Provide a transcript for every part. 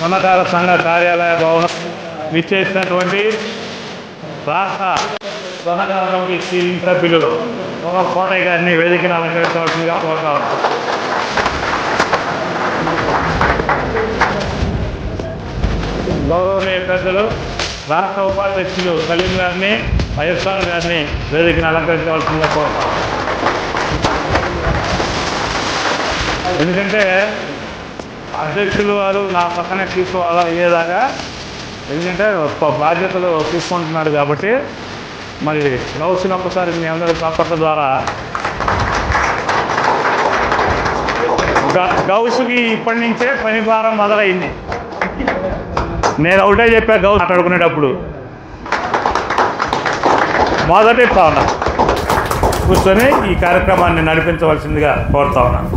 స్వర్ణకార సంఘ కార్యాలయ భవనం విచ్చేసినటువంటి రాష్ట్ర స్వర్ణకార కమిటీ సీనియర్ సభ్యులు కోటయ్య గారిని వేదికను అలంకరించవలసిందిగా కోరుతా ఉన్నాం. గౌరవనీయ పెద్దలు రాష్ట్ర ఉపాధ్యక్షులు సలీం గారిని, వైఎస్ఆర్ గారిని వేదికను అలంకరించవలసిందిగా కోరుతాం. ఎందుకంటే అధ్యక్షులు వారు నా పక్కనే తీసుకోవాలా అయ్యేదాకా, ఎందుకంటే బాధ్యతలు తీసుకుంటున్నాడు కాబట్టి మరి గౌస్ని ఒక్కసారి మీ అందరి సంపర్క ద్వారా గౌస్కి ఇప్పటి నుంచే పని భారం మొదలైంది. నేను ఒకటే చెప్పా గౌస్ మాట్లాడుకునేటప్పుడు, మొదటి ఉన్నా కూర్చొని ఈ కార్యక్రమాన్ని నడిపించవలసిందిగా కోరుతా ఉన్నాను.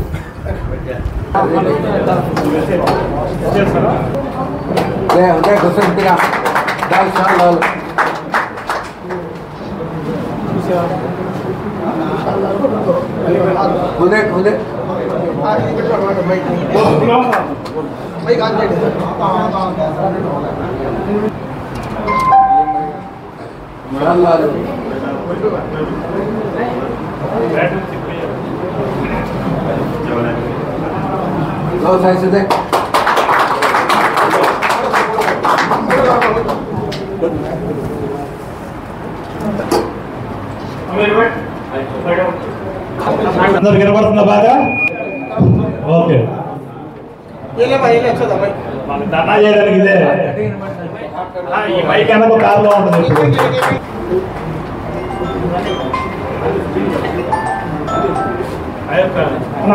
అందరు వినబడుతుందా బాగా? ఓకే, ధర్నా చేయడానికి ఇదే ఈ మైక్ అన్నది కారులో ఉంటుంది.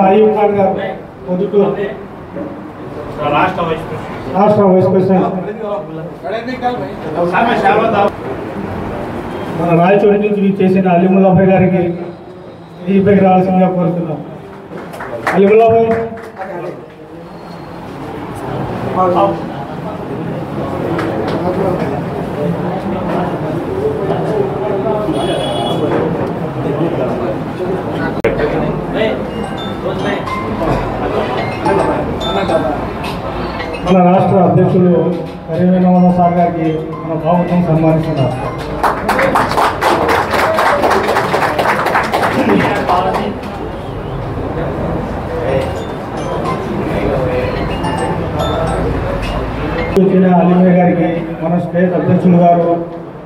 అయ్యూబ్ ఖాన్ గారు పొద్దుటూరు రాష్ట్ర వైస్ ప్రెసిడెంట్, మన రాయచోటి నుంచి చేసిన అలీముల్లాభాయ్ గారికి ఈ పైకి రావాల్సిందిగా కోరుతున్నాం. అలీముల్లాభాయ్ మన రాష్ట్ర అధ్యక్షులు కరీంనగర్ సార్ గారికి మన బాబుత్వం సన్మానిస్తున్నారు. అలీమయ్య గారికి మన స్టేట్ అధ్యక్షులు గారు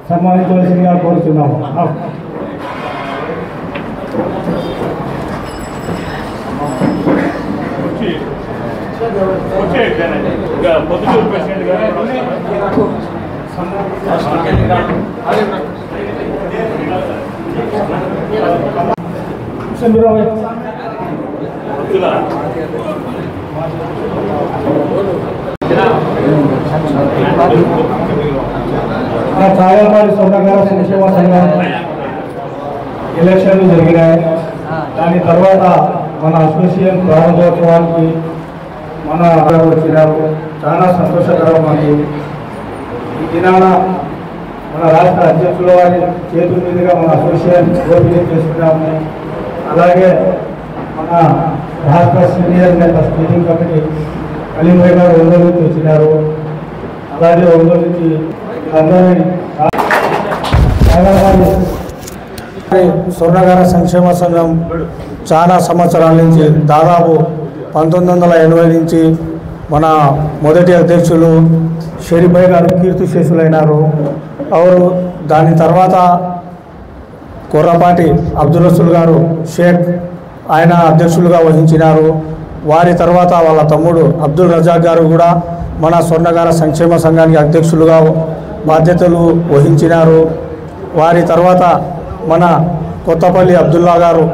సన్మానించవలసిందిగా కోరుతున్నాము. పొద్దుటూరు ప్రెసిడెంట్ గారు చాగల్మారి స్వర్ణకార సంక్షేమ సంఘం ఎలక్షన్లు జరిగినాయి. దాని తర్వాత మన అసోసియేషన్ ప్రారంభోత్సవానికి మన వచ్చినారు. చాలా సంతోషకరం. మాకు ఈ దినాన మన రాష్ట్ర అధ్యక్షుల వారి చేతుల మీదుగా మన అసోసియేషన్ ఓపెనింగ్ చేస్తున్నాము. అలాగే మన రాష్ట్ర సీనియర్ నేత స్పీకింగ్ కమిటీ అలీమయ్య గారు ఒంగోలు నుంచి వచ్చినారు. అలాగే ఒంగోలు నుంచి స్వర్ణకార సంక్షేమ సంఘం చాలా సంవత్సరాల నుంచి, దాదాపు 1980 నుంచి మన మొదటి అధ్యక్షులు షరీఫ్ గారు కీర్తిశేషులైనారు. అవరు దాని తర్వాత కొర్రపాటి అబ్దుల్ రసూల్ గారు షేక్ ఆయన అధ్యక్షులుగా వహించినారు. వారి తర్వాత వాళ్ళ తమ్ముడు అబ్దుల్ రజాక్ గారు కూడా మన స్వర్ణకార సంక్షేమ సంఘానికి అధ్యక్షులుగా బాధ్యతలు వహించినారు. వారి తర్వాత మన కొత్తపల్లి అబ్దుల్లా గారు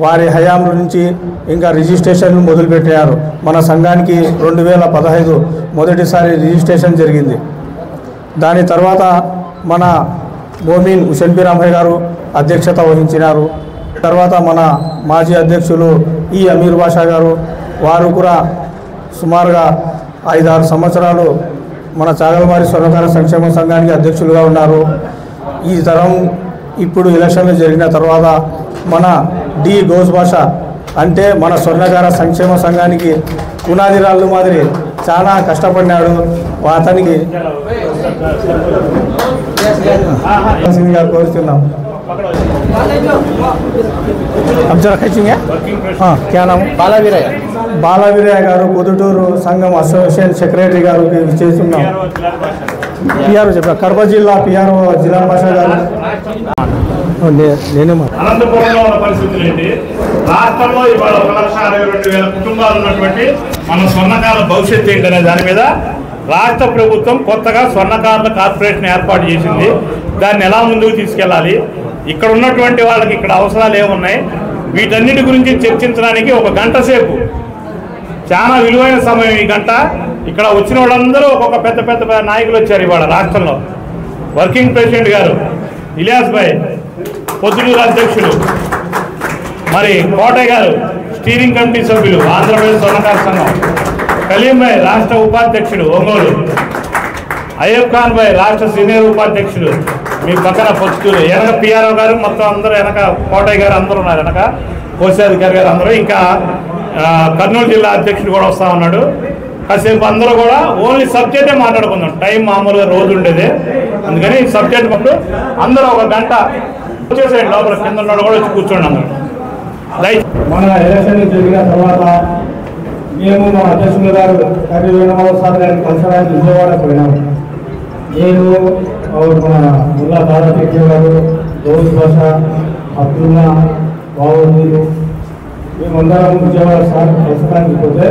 వారి హయాంల నుంచి ఇంకా రిజిస్ట్రేషన్లు మొదలుపెట్టారు. మన సంఘానికి 2015 మొదటిసారి రిజిస్ట్రేషన్ జరిగింది. దాని తర్వాత మన మోమిన్ హుసేన్పీరాంభాయ్ గారు అధ్యక్షత వహించినారు. తర్వాత మన మాజీ అధ్యక్షులు ఈ అమీర్ బాషా గారు, వారు కూడా సుమారుగా 5-6 సంవత్సరాలు మన చాగల్మారి స్వర్ణకార సంక్షేమ సంఘానికి అధ్యక్షులుగా ఉన్నారు. ఈ తరం ఇప్పుడు ఎలక్షన్లు జరిగిన తర్వాత మన డి గౌస్ బాషా అంటే మన స్వర్ణకార సంక్షేమ సంఘానికి పునాది రాళ్ళు మాదిరి చాలా కష్టపడినాడు. అతనికి కోరుతున్నాం. బాలవీరయ్య గారు పొద్దుటూరు సంఘం అసోసియేషన్ సెక్రటరీ గారు చేస్తున్నాం. పిఆర్ఓ చెప్పారు, కడప జిల్లా పిఆర్ఓ జిల్లా భాష గారు. అనంతపురంలో ఉన్న పరిస్థితులు ఏంటి? రాష్ట్రంలో ఇవాళ 1,62,000 కుటుంబాలు ఉన్నటువంటి మన స్వర్ణకారుల భవిష్యత్తు ఏంటనే దాని మీద రాష్ట్ర ప్రభుత్వం కొత్తగా స్వర్ణకారుల కార్పొరేషన్ ఏర్పాటు చేసింది. దాన్ని ఎలా ముందుకు తీసుకెళ్ళాలి, ఇక్కడ ఉన్నటువంటి వాళ్ళకి ఇక్కడ అవసరాలు ఏమున్నాయి, వీటన్నిటి గురించి చర్చించడానికి 1 గంట సేపు చాలా విలువైన సమయం. ఈ గంట ఇక్కడ వచ్చిన వాళ్ళందరూ ఒక్కొక్క పెద్ద పెద్ద నాయకులు వచ్చారు. ఇవాళ రాష్ట్రంలో వర్కింగ్ ప్రెసిడెంట్ గారు ఇలియాస్ భాయ్, పొద్దుటూరు అధ్యక్షులు, మరి కోటయ్య గారు స్టీరింగ్ కమిటీ సభ్యులు ఆంధ్రప్రదేశ్ స్వర్ణకార సంఘం, కలీం భాయ్ రాష్ట్ర ఉపాధ్యక్షుడు ఒంగోలు, అయ్యబ్ ఖాన్ భాయ్ రాష్ట్ర సీనియర్ ఉపాధ్యక్షుడు మీ పక్కన పొద్దుటూరు, వెనక పిఆర్ఓ గారు మొత్తం అందరూ, వెనక కోటయ్య గారు అందరూ ఉన్నారు, వెనక కోశాధికారి గారు అందరూ, ఇంకా కర్నూలు జిల్లా అధ్యక్షుడు కూడా వస్తూ ఉన్నాడు. కాసేపు అందరూ కూడా ఓన్లీ సబ్జెక్టే మాట్లాడుకుందాం. టైం మామూలుగా రోజు ఉండేది, అందుకని సబ్జెక్ట్ పట్టు అందరూ 1 గంట వచ్చేసేయండి. లోపల కింద ఉన్నాడు కూడా వచ్చి కూర్చోండి అందరూ. మన ఎలక్షన్ జరిగిన తర్వాత మేము మా అధ్యక్షులు గారు కర్రీ వేణుగోపాల్ గారిని కలిసడానికి విజయవాడ పోయినాము. నేను మన ముల్లా దాదాపీర్ గారు, దౌద్ బాషా, అబ్దుల్లా, బాబు, మేమందరం విజయవాడ సార్ కలిసడానికి పోతే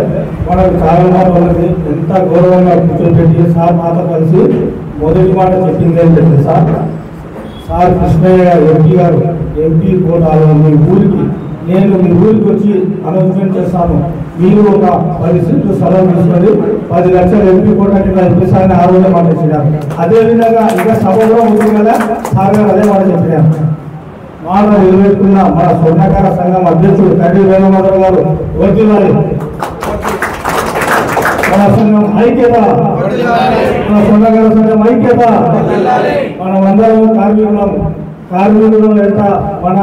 మనకు చాలా బాగున్నది. ఎంత గౌరవంగా కూర్చోబెట్టి సార్ మాతో కలిసి మొదటి మాట చెప్పింది ఏంటంటే, సార్ కృష్ణయ్య గారు ఎంపీ కోటాలో మీ ఊరికి నేను మీ ఊరికి వచ్చి అనౌన్స్మెంట్ చేస్తాను, మీరు ఒక 10 సెంట్లు స్థలం తీసుకొని 10 లక్షల ఎంపీ కోటాకి ఇప్పిస్తారని ఆ రోజే మాట చెప్పినారు. అదేవిధంగా ఇంకా సభలో ఉంటుంది కదా సార్ గారు అదే మాట చెప్పినారు. మాట నిలబెట్టుకున్న మన స్వర్ణకార సంఘం అధ్యక్షుడు కర్రీ వేణుగోపాల్ గారు వర్ధిల్లాలి. మన సంఘం ఐక్యత, మన స్వర్ణకార సంఘం ఐక్యత. మనమందరం కార్మికులు ఎంత మన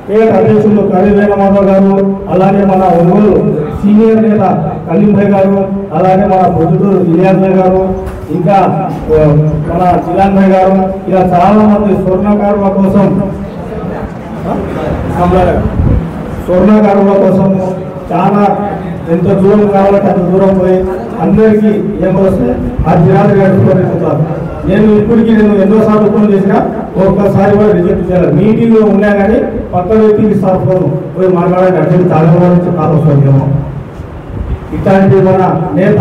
స్టేట్ అధ్యక్షులు కర్రీ వేణుగోపాల్ గారు, అలాగే మన ఒంగోలు సీనియర్ నేత కలీం భాయ్ గారు, అలాగే మన పొద్దుటూరు ఇలియాస్ భాయ్ గారు, ఇంకా మన జిలాన్ భాయ్ గారు, ఇలా చాలా మంది స్వర్ణకారుల కోసం చాలా ఎంత దూరం కావాలంటే అంత దూరం పోయి అందరికీ ఏమొస్తే ఆ జిరాలు గడుపుకోలేకపోతారు. నేను ఎన్నోసార్లు ఫోన్ చేసినా ఒక్కసారి కూడా రిజెక్ట్ చేయాలి. మీటింగ్లో ఉన్నా కానీ పక్క వ్యక్తికి సార్ ఫోన్ పోయి మాట్లాడాలి అంటే చాలా నుంచి కావస్తుందేమో. ఇట్లాంటి మన నేత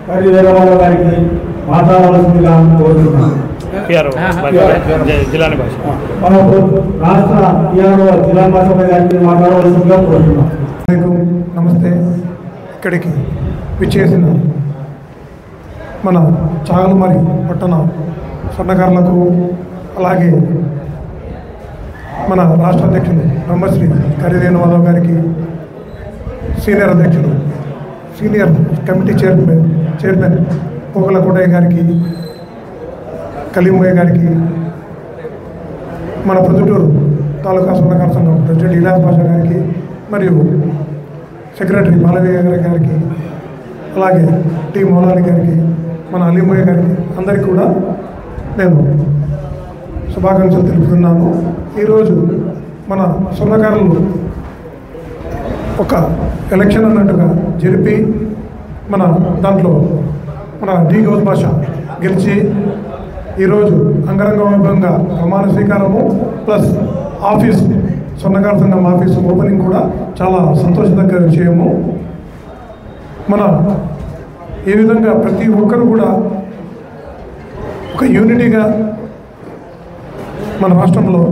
కర్రీ వేణుగోపాల్ గారికి మాట్లాడవలసిందిగా కోరుతున్నాను. మన రాష్ట్ర పిఆర్ఓ జిల్లా భాష గారికి మాట్లాడవలసిందిగా కోరుతున్నాం. నమస్తే. ఇక్కడికి విచ్చేసిన మన చాగలమరి పట్టణ స్వర్ణకారులకు, అలాగే మన రాష్ట్ర అధ్యక్షులు బ్రహ్మశ్రీ కర్రీ వేణుగోపాల్ గారికి, సీనియర్ కమిటీ చైర్మన్ పోగల కోటయ్య గారికి, కలీం భాయ్ గారికి, మన పొద్దుటూరు తాలూకా స్వర్ణకార సంఘం ప్రెసిడెంట్ ఇలియాస్ బాషా గారికి, మరియు సెక్రటరీ బాలవీరయ్య గారికి, అలాగే టి మౌలాలి గారికి, మన అలీం భాయ్ గారికి, అందరికీ కూడా నేను శుభాకాంక్షలు తెలుపుతున్నాను. ఈరోజు మన స్వర్ణకారులు ఒక ఎలక్షన్ అన్నట్టుగా జరిపి మన దాంట్లో మన దౌద్ బాషా గెలిచి ఈరోజు అంగరంగ వైభవంగా ప్రమాణ స్వీకారము ప్లస్ ఆఫీస్ స్వర్ణకార సంఘం ఆఫీసు ఓపెనింగ్ కూడా చాలా సంతోషదగ్గ విషయము. మన ఏ విధంగా ప్రతి ఒక్కరు కూడా ఒక యూనిటీగా మన రాష్ట్రంలో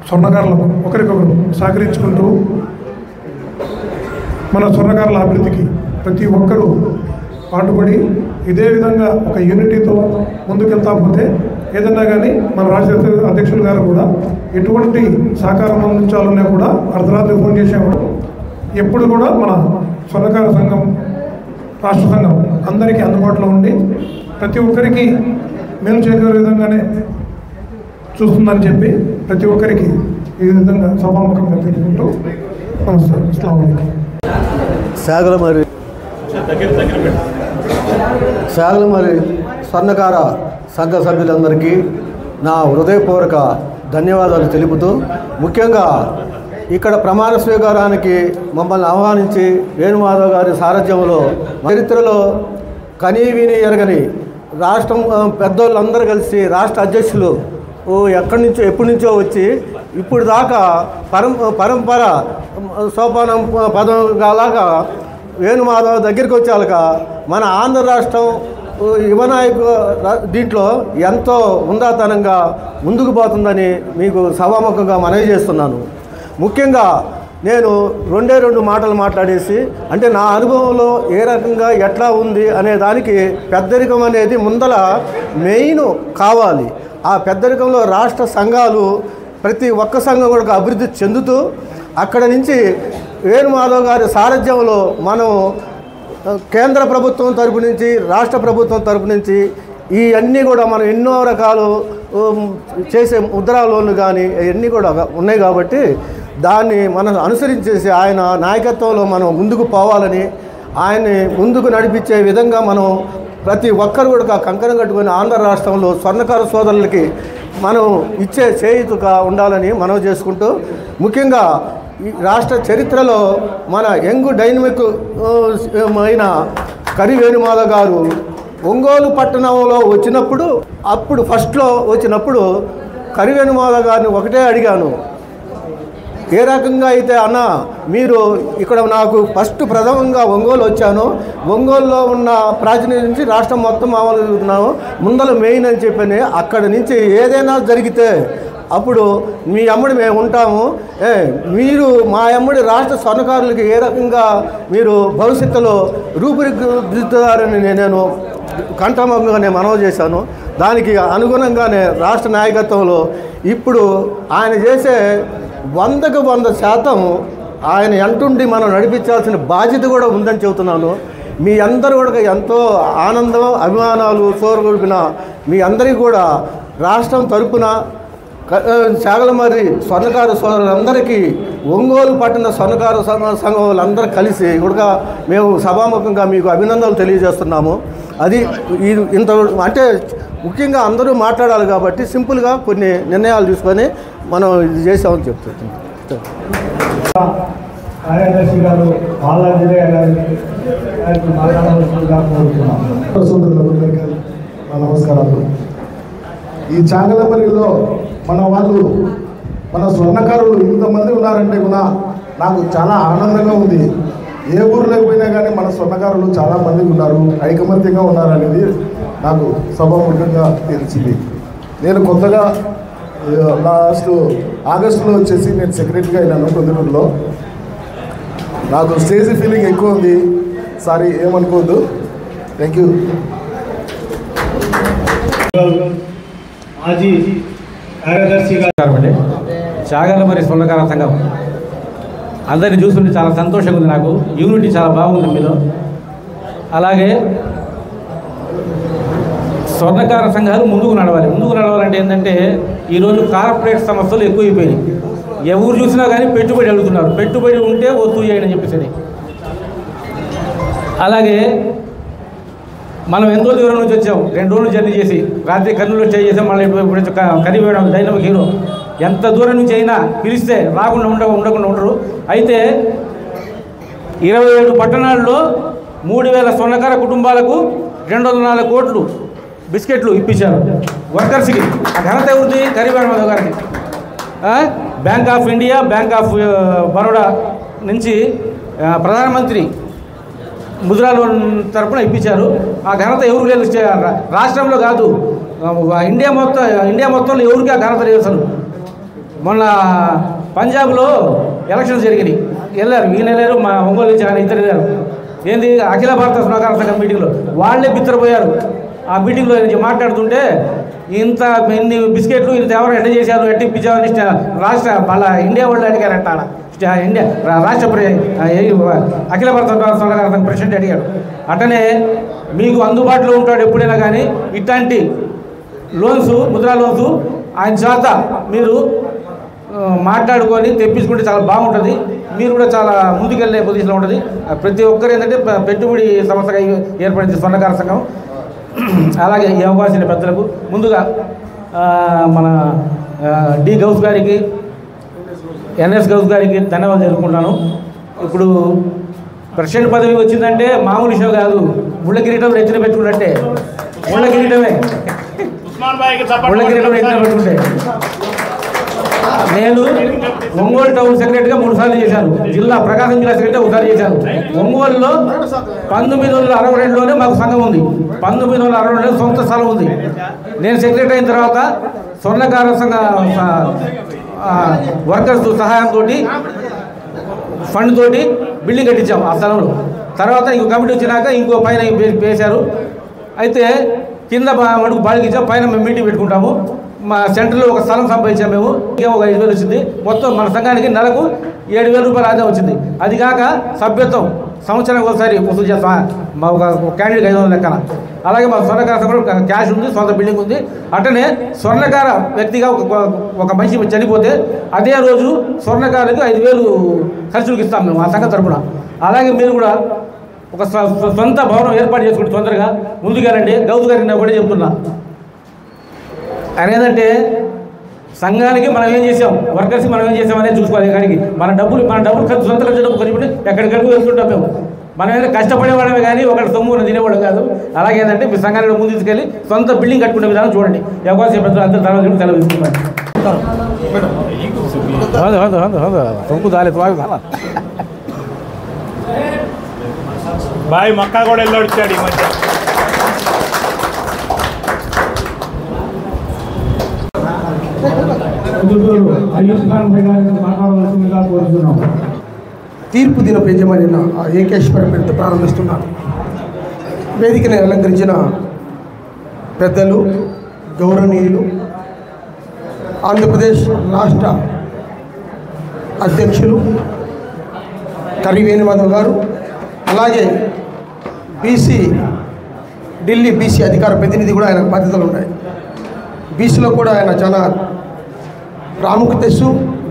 స్వర్ణకారులకు ఒకరికొకరు సహకరించుకుంటూ మన స్వర్ణకారుల అభివృద్ధికి ప్రతి ఒక్కరూ పాటుపడి ఇదే విధంగా ఒక యూనిటీతో ముందుకెళ్తా పోతే ఏదన్నా కానీ మన రాష్ట్ర అధ్యక్షులు గారు కూడా ఎటువంటి సహకారం అందించాలన్నా కూడా అర్ధరాత్రి ఫోన్ చేసేవాడు. ఎప్పుడు కూడా మన స్వర్ణకార సంఘం రాష్ట్ర సంఘం అందరికీ అందుబాటులో ఉండి ప్రతి ఒక్కరికి మేలు చేయగల విధంగానే చూస్తుందని చెప్పి ప్రతి ఒక్కరికి ఈ విధంగా సభాముఖంగా తెలుసుకుంటూ నమస్తే. అస్సలాము అలైకుం. చాగలమరి శాగలమరి స్వర్ణకార సంఘ సభ్యులందరికీ నా హృదయపూర్వక ధన్యవాదాలు తెలుపుతూ, ముఖ్యంగా ఇక్కడ ప్రమాణ స్వీకారానికి మమ్మల్ని ఆహ్వానించి వేణుమాధవ్ గారి సారథ్యంలో చరిత్రలో కనీవిని ఎరగని రాష్ట్రం పెద్దోళ్ళందరూ కలిసి రాష్ట్ర అధ్యక్షులు ఎప్పటి నుంచో వచ్చి ఇప్పుడు దాకా పరంపర సోపానం పదంలాగా వేణుమాధవ్ దగ్గరికి వచ్చాక మన ఆంధ్ర రాష్ట్రం యువనాయకు దీంట్లో ఎంతో ఉందాతనంగా ముందుకు పోతుందని మీకు సభాముఖంగా మనవి చేస్తున్నాను. ముఖ్యంగా నేను రెండు మాటలు మాట్లాడేసి, అంటే నా అనుభవంలో ఏ రకంగా ఎట్లా ఉంది అనే దానికి పెద్దరికం అనేది ముందల మెయిన్ కావాలి. ఆ పెద్దరికంలో రాష్ట్ర సంఘాలు ప్రతి ఒక్క సంఘం కూడా అభివృద్ధి చెందుతూ అక్కడ నుంచి వేణుమాధవ్ గారి సారథ్యంలో మనం కేంద్ర ప్రభుత్వం తరపు నుంచి రాష్ట్ర ప్రభుత్వం తరపు నుంచి ఈ అన్నీ కూడా మనం ఎన్నో రకాలు చేసే ముద్రా లోన్లు కానీ ఇవన్నీ కూడా ఉన్నాయి కాబట్టి దాన్ని మనం అనుసరించేసి ఆయన నాయకత్వంలో మనం ముందుకు పోవాలని, ఆయన్ని ముందుకు నడిపించే విధంగా మనం ప్రతి ఒక్కరు కూడా కంకణం కట్టుకుని ఆంధ్ర రాష్ట్రంలో స్వర్ణకార సోదరులకి మనం ఇచ్చే చేయుతుగా ఉండాలని మనం చేసుకుంటూ, ముఖ్యంగా ఈ రాష్ట్ర చరిత్రలో మన యంగ్ డైనమిక్ అయిన కరి వేణుమాధవ్ గారు ఒంగోలు పట్టణంలో వచ్చినప్పుడు, అప్పుడు ఫస్ట్లో వచ్చినప్పుడు కరి వేణుమాధవ్ గారిని ఒకటే అడిగాను, ఏ రకంగా అయితే అన్న మీరు ఇక్కడ నాకు ఫస్ట్ ప్రథమంగా ఒంగోలు వచ్చాను, ఒంగోలులో ఉన్న ప్రాతినిధ్యం నుంచి రాష్ట్రం మొత్తం ఆలోచిస్తున్నాము, ముందర మెయిన్ అని చెప్పని అక్కడి నుంచి ఏదైనా జరిగితే అప్పుడు మీ అమ్మడి మేము ఉంటాము, మీరు మా అమ్మడి రాష్ట్ర స్వర్ణకారులకి ఏ రకంగా మీరు భవిష్యత్తులో రూపుదిద్దుతారని నేను కంఠమంగానే మనవి చేశాను. దానికి అనుగుణంగానే రాష్ట్ర నాయకత్వంలో ఇప్పుడు ఆయన చేసే 100% ఆయన ఎంటుండి మనం నడిపించాల్సిన బాధ్యత కూడా ఉందని చెబుతున్నాను. మీ అందరూ కూడా ఎంతో ఆనందం అభిమానాలు చూరగొల్పిన మీ అందరికీ కూడా రాష్ట్రం తరపున శాగలమరి స్వర్ణకార సోదరులందరికీ ఒంగోలు పట్టణ స్వర్ణకార సంఘం వాళ్ళందరూ కలిసి కూడా మేము సభాముఖంగా మీకు అభినందనలు తెలియజేస్తున్నాము. అది ఇంత అంటే ముఖ్యంగా అందరూ మాట్లాడాలి కాబట్టి సింపుల్గా కొన్ని నిర్ణయాలు తీసుకొని మనం ఇది చేసామని చెప్తున్నాం. కార్యదర్శి గారు బాలాజీ గారికి మాట్లాడవలసిందిగా కోరుతున్నాం. నమస్కారాలు. ఈ చాగలమరిలో మన వాళ్ళు మన స్వర్ణకారులు ఇంతమంది ఉన్నారంటే కూడా నాకు చాలా ఆనందంగా ఉంది. ఏ ఊరిలో పోయినా కానీ మన స్వర్ణకారులు చాలామంది ఉన్నారు, ఐకమత్యంగా ఉన్నారనేది నాకు సభాముఖంగా తెలిసింది. నేను కొత్తగా లాస్ట్ ఆగస్టులో వచ్చేసి నేను సెక్రటరీగా అయినాను పొద్దుటూరులో. నాకు స్టేజ్ ఫీలింగ్ ఎక్కువ ఉంది, సారీ ఏమనుకోవద్దు. Thank you. మాజీ కార్యదర్శి గారు చాగలమరి స్వర్ణకార సంఘం అందరినీ చూస్తుంటే చాలా సంతోషంగా ఉంది. నాకు యూనిటీ చాలా బాగుంది మీలో. అలాగే స్వర్ణకార సంఘాలు ముందుకు నడవాలంటే ఏంటంటే ఈరోజు కార్పొరేట్ సంస్థలు ఎక్కువైపోయినాయి. ఎవరు చూసినా కానీ పెట్టుబడి అడుగుతున్నారు, పెట్టుబడి ఉంటే వద్దు చేయని చెప్పేసి. అలాగే మనం ఎంతో దూరం నుంచి వచ్చాం, 2 రోజులు జర్నీ చేసి రాత్రి కర్నూలులో స్టే చేసాం, మళ్ళీ ఇప్పుడు కరివేయడం డైనమిక్ హీరో. ఎంత దూరం నుంచి అయినా పిలిస్తే రాకుండా ఉండకుండా ఉండరు. అయితే 27 పట్టణాల్లో 3000 స్వర్ణకార కుటుంబాలకు 204 కోట్లు బిస్కెట్లు ఇప్పించారు వర్కర్స్కి. ఆ ఘనత ఎవరిది? కరివేయడం గారికి. Bank of India, bank of Baroda నుంచి ప్రధానమంత్రి ముద్రా లోన్ తరపున ఇప్పించారు. ఆ ఘనత ఎవరు లేదు, రాష్ట్రంలో కాదు, ఇండియా మొత్తంలో ఎవరికి ఆ ఘనత లేదు. అసలు మొన్న పంజాబ్లో ఎలక్షన్స్ జరిగినాయి, వెళ్ళారు, ఈయన వెళ్ళారు, మా ఒంగోలు నుంచి ఆయన ఇద్దరు వెళ్ళారు. ఏంది అఖిల భారత స్వర్ణకార సంఘం మీటింగ్లో వాళ్ళే బిత్తరపోయారు. ఆ మీటింగ్లో మాట్లాడుతుంటే ఇన్ని బిస్కెట్లు ఇంత ఎవరు ఎట్ట చేశారు, ఎట్ట ఇప్పించారని రాష్ట్ర వాళ్ళ ఇండియా వాళ్ళు అడిగారంట. ఇండియా రాష్ట్ర అఖిల భారత స్వర్ణకార సంఘం ప్రెసిడెంట్ అడిగాడు. అట్టనే మీకు అందుబాటులో ఉంటాడు ఎప్పుడైనా కానీ ఇట్లాంటి లోన్స్, ముద్రా లోన్స్ ఆయన చేత మీరు మాట్లాడుకొని తెప్పించుకుంటే చాలా బాగుంటుంది. మీరు కూడా చాలా ముందుకెళ్ళే పొజిషన్లో ఉంటుంది. ప్రతి ఒక్కరు ఏంటంటే పెట్టుబడి సంస్థగా ఏర్పడింది స్వర్ణకార సంఘం. అలాగే ఈ అవకాశం పెద్దలకు ముందుగా మన డి గౌస్ గారికి, ఎన్ఎస్ గౌస్ గారికి ధన్యవాదాలు తెలుపుకుంటాను. ఇప్పుడు ప్రెసిడెంట్ పదవి వచ్చిందంటే మామూలు విషయం కాదు. ముళ్ళ కిరీటం రెచ్చిన పెట్టుకున్నట్టే. ముళ్ళ కిరీటమే రెచ్చిన పెట్టుకుంటే. నేను ఒంగోలు టౌన్ సెక్రటరీగా 3 సార్లు చేశాను. ప్రకాశం జిల్లా సెక్రటరీ ఒకసారి చేశాను. ఒంగోలులో 1962లోనే మాకు సంఘం ఉంది. 1962లో సొంత స్థలం ఉంది. నేను సెక్రటరీ అయిన తర్వాత స్వర్ణకార సంఘ వర్కర్స్ సహాయంతో ఫండ్ తోటి బిల్డింగ్ కట్టించాం ఆ స్థలంలో. తర్వాత ఇంకో కమిటీ వచ్చినాక ఇంకో పైన వేశారు. అయితే కింద మడుగు బాడికి ఇచ్చాం, పైన మేము మీటింగ్ పెట్టుకుంటాము. మా సెంటర్లో ఒక స్థలం సంపాదించాము మేము. ఇంకా ఒక 5,000 వచ్చింది. మొత్తం మన సంఘానికి నెలకు 7,000 రూపాయలు ఆదాయం వచ్చింది. అది కాక సభ్యత్వం సంవత్సరానికి ఒకసారి వసూలు చేస్తాం. మా ఒక క్యాండిడేట్ 500 లెక్కన. అలాగే మా స్వర్ణకార సంఘంలో క్యాష్ ఉంది, సొంత బిల్డింగ్ ఉంది. అట్టనే స్వర్ణకార వ్యక్తిగా ఒక మనిషి చనిపోతే అదే రోజు స్వర్ణకారులకు 5,000 ఖర్చులకు ఇస్తాం మేము ఆ సంఘం తరపున. అలాగే మీరు కూడా ఒక సొంత భవనం ఏర్పాటు చేసుకుంటే తొందరగా ముందుకెళ్ళండి. గౌతు గారికి నేను ఒకటే చెప్తున్నా. ఆయన ఏంటంటే సంఘానికి మనం ఏం చేసాం, వర్కర్స్కి మనం ఏం చేసాం అనేది చూసుకోవాలి. కానీ మన డబ్బులు ఖర్చు సొంత ఖర్చు డబ్బు ఖర్చు ఎక్కడికడుగు వెళ్తుంటాం మేము. మనం ఏదైనా కష్టపడేవాళ్ళమే కానీ ఒకటి సొమ్ము తినేవాడు కాదు. అలాగే ఏంటంటే మీ సంఘాన్ని ముందు తీసుకెళ్ళి సొంత బిల్డింగ్ కట్టుకునే విధానం చూడండి. అవకాశం పెద్దలు అందరూ తర్వాత సెలవు తీసుకుంటారు. సొంపు దాలేదు బాయ్ మక్కా కూడా వెళ్ళొచ్చాడు ఈ మధ్య. తీర్పు దిన యజమాని ఏకేశ్వర పేరుతో ప్రారంభిస్తున్నాను. వేదికను అలంకరించిన పెద్దలు, గౌరవనీయులు, ఆంధ్రప్రదేశ్ రాష్ట్ర అధ్యక్షులు కర్రి వేణుమాధవ్ గారు, అలాగే ఢిల్లీ బీసీ అధికార ప్రతినిధి కూడా ఆయన బాధ్యతలు ఉన్నాయి. బీసీలో కూడా ఆయన చాలా ప్రాముఖ్యత ఇస్తూ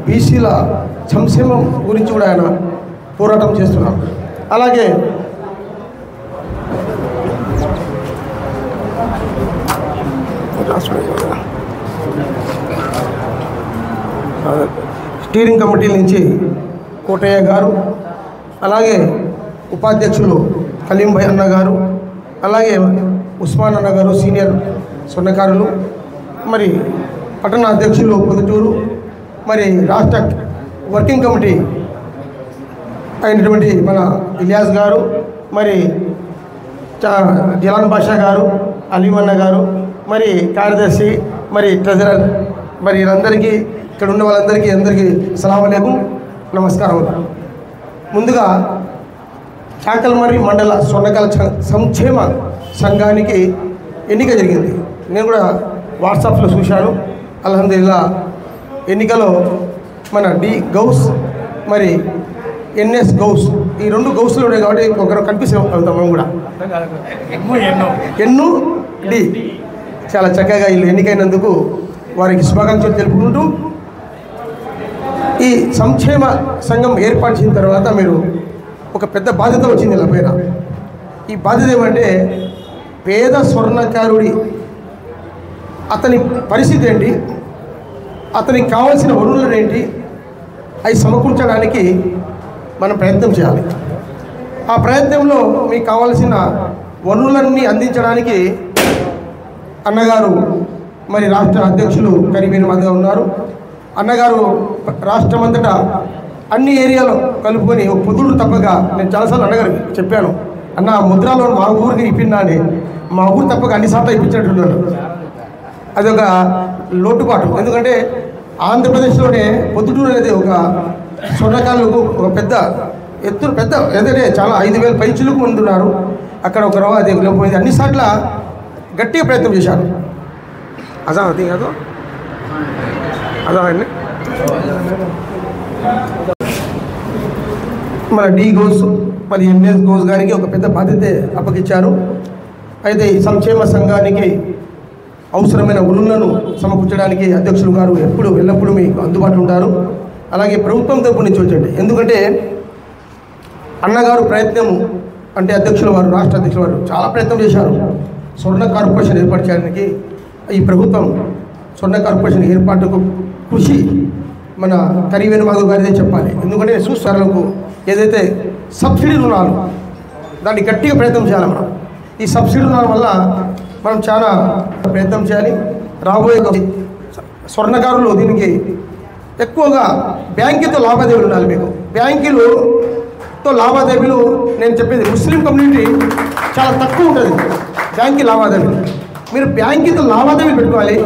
బీసీల సంక్షేమం గురించి కూడా ఆయన పోరాటం చేస్తున్నారు. అలాగే స్టీరింగ్ కమిటీ నుంచి కోటయ్య గారు, అలాగే ఉపాధ్యక్షులు కలీంభాయ్ అన్న గారు, అలాగే ఉస్మాన్ అన్న గారు సీనియర్ స్వర్ణకారులు, మరి పట్టణ అధ్యక్షులు పొద్దుటూరు, మరి రాష్ట్ర వర్కింగ్ కమిటీ అయినటువంటి మన ఇలియాస్ గారు, మరి జిలాన్ బాషా గారు, అలీమన్న గారు, మరి కార్యదర్శి, మరి ట్రెజరర్, మరి వీరందరికీ ఇక్కడ ఉన్న వాళ్ళందరికీ సలాం అలైకుం, నమస్కారం. ముందుగా చాకల్మర్రి మండల స్వర్ణకార సంక్షేమ సంఘానికి ఎన్నిక జరిగింది. నేను కూడా వాట్సాప్లో చూశాను. అల్హమ్దులిల్లా ఎన్నికలో మన డి గౌస్, మరి ఎన్ఎస్ గౌస్, ఈ 2 గౌస్లు ఉన్నాయి కాబట్టి ఒకరు కన్ఫ్యూజ్ అవుతాం మేము కూడా. ఎన్ను డి చాలా చక్కగా వీళ్ళు ఎన్నికైనందుకు వారికి శుభాకాంక్షలు తెలుపుకుంటూ, ఈ సంక్షేమ సంఘం ఏర్పాటు చేసిన తర్వాత మీరు ఒక పెద్ద బాధ్యత వచ్చింది ఇలా పైన. ఈ బాధ్యత ఏమంటే పేద స్వర్ణకారుడి అతని పరిస్థితి ఏంటి, అతనికి కావాల్సిన వనరులు ఏంటి, అవి సమకూర్చడానికి మనం ప్రయత్నం చేయాలి. ఆ ప్రయత్నంలో మీకు కావాల్సిన వనరులన్నీ అందించడానికి అన్నగారు, మరి రాష్ట్ర అధ్యక్షులు కర్రి వేణుమాధవ్ ఉన్నారు. అన్నగారు రాష్ట్రమంతటా అన్ని ఏరియాలో కలుపుకొని ఒక పొద్దుడు తప్పక, నేను చాలాసార్లు అన్నగారికి చెప్పాను, అన్న ముద్రాలో మా ఊరికి ఇప్పిందా అని. మా ఊరు తప్పక అన్ని సార్లు ఇప్పించినట్టున్నాడు. అదొక లోటుపాటు. ఎందుకంటే ఆంధ్రప్రదేశ్లోనే పొద్దుటూరు అనేది ఒక స్వర్ణకారులకు ఒక పెద్ద ఏదంటే చాలా 5,000 పైచులకు మంది ఉన్నారు. అక్కడ ఒక రవ అది లేకపోయింది. అన్నిసార్ల గట్టిగా ప్రయత్నం చేశారు. అది కాదు అండి. మన డి గౌస్, మరి ఎన్ఎస్ గౌస్ గారికి ఒక పెద్ద బాధ్యత అప్పగించారు. అయితే ఈ సంక్షేమ సంఘానికి అవసరమైన వనరులను సమకూర్చడానికి అధ్యక్షులు గారు ఎల్లప్పుడూ మీకు అందుబాటులో ఉంటారు. అలాగే ప్రభుత్వం తరపు నుంచి వచ్చండి. ఎందుకంటే అన్నగారు ప్రయత్నం అంటే అధ్యక్షుల వారు, రాష్ట్ర అధ్యక్షుల వారు చాలా ప్రయత్నం చేశారు. స్వర్ణ కార్పొరేషన్ ఏర్పాటు చేయడానికి ఈ ప్రభుత్వం స్వర్ణ కార్పొరేషన్ ఏర్పాటుకు కృషి మన కరివేణు మాధవ్ గారిదే చెప్పాలి. ఎందుకంటే చూస్తారులకు ఏదైతే సబ్సిడీ రుణాలు దాన్ని గట్టిగా ప్రయత్నం చేయాలి. మనం ఈ సబ్సిడీ రుణాల వల్ల మనం చాలా ప్రయత్నం చేయాలి. రాబోయే స్వర్ణకారులు దీనికి ఎక్కువగా బ్యాంకుతో లావాదేవీలు ఉండాలి. మీకు బ్యాంకులతో లావాదేవీలు నేను చెప్పేది ముస్లిం కమ్యూనిటీ చాలా తక్కువ ఉంటుంది బ్యాంకు లావాదేవీలు. మీరు బ్యాంకుతో లావాదేవీలు పెట్టుకోవాలి.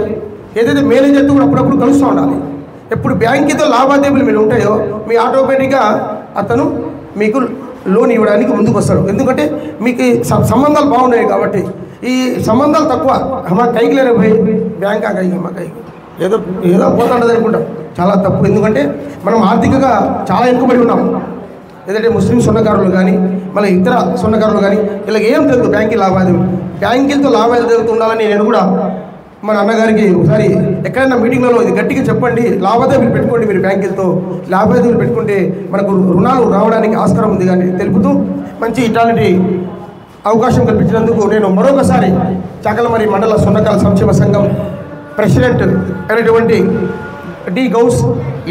ఏదైతే మేనేజర్తో కూడా అప్పుడప్పుడు కలుస్తూ ఉండాలి. ఎప్పుడు బ్యాంకుతో లావాదేవీలు మీరు ఉంటాయో మీ ఆటోమేటిక్గా అతను మీకు లోన్ ఇవ్వడానికి ముందుకు వస్తాడు. ఎందుకంటే మీకు సంబంధాలు బాగున్నాయి కాబట్టి. ఈ సంబంధాలు తక్కువ మా కైకి లేని పోయి బ్యాంక్ ఆ కైకి మా కైకి ఏదో పోతుండదు అనుకుంటాం. చాలా తప్పు. ఎందుకంటే మనం ఆర్థికంగా చాలా వెనుకబడి ఉన్నాం. ఏదంటే ముస్లిం స్వర్ణకారులు కానీ మళ్ళీ ఇతర స్వర్ణకారులు కానీ ఇలా ఏం తెలియదు బ్యాంకుల లావాదేవీలు. బ్యాంకులతో లావాదేవీలు ఉండాలని నేను కూడా మన అన్నగారికి ఒకసారి ఎక్కడైనా మీటింగ్లలో ఇది గట్టిగా చెప్పండి, లావాదేవీలు పెట్టుకోండి, మీరు బ్యాంకులతో లావాదేవీలు పెట్టుకుంటే మనకు రుణాలు రావడానికి ఆస్కారం ఉంది కానీ తెలుపుతూ మంచి ఇట్లాంటి అవకాశం కల్పించినందుకు నేను మరొకసారి చాకలమరి మండల స్వర్ణకార సంక్షేమ సంఘం ప్రెసిడెంట్ అయినటువంటి డి గౌస్,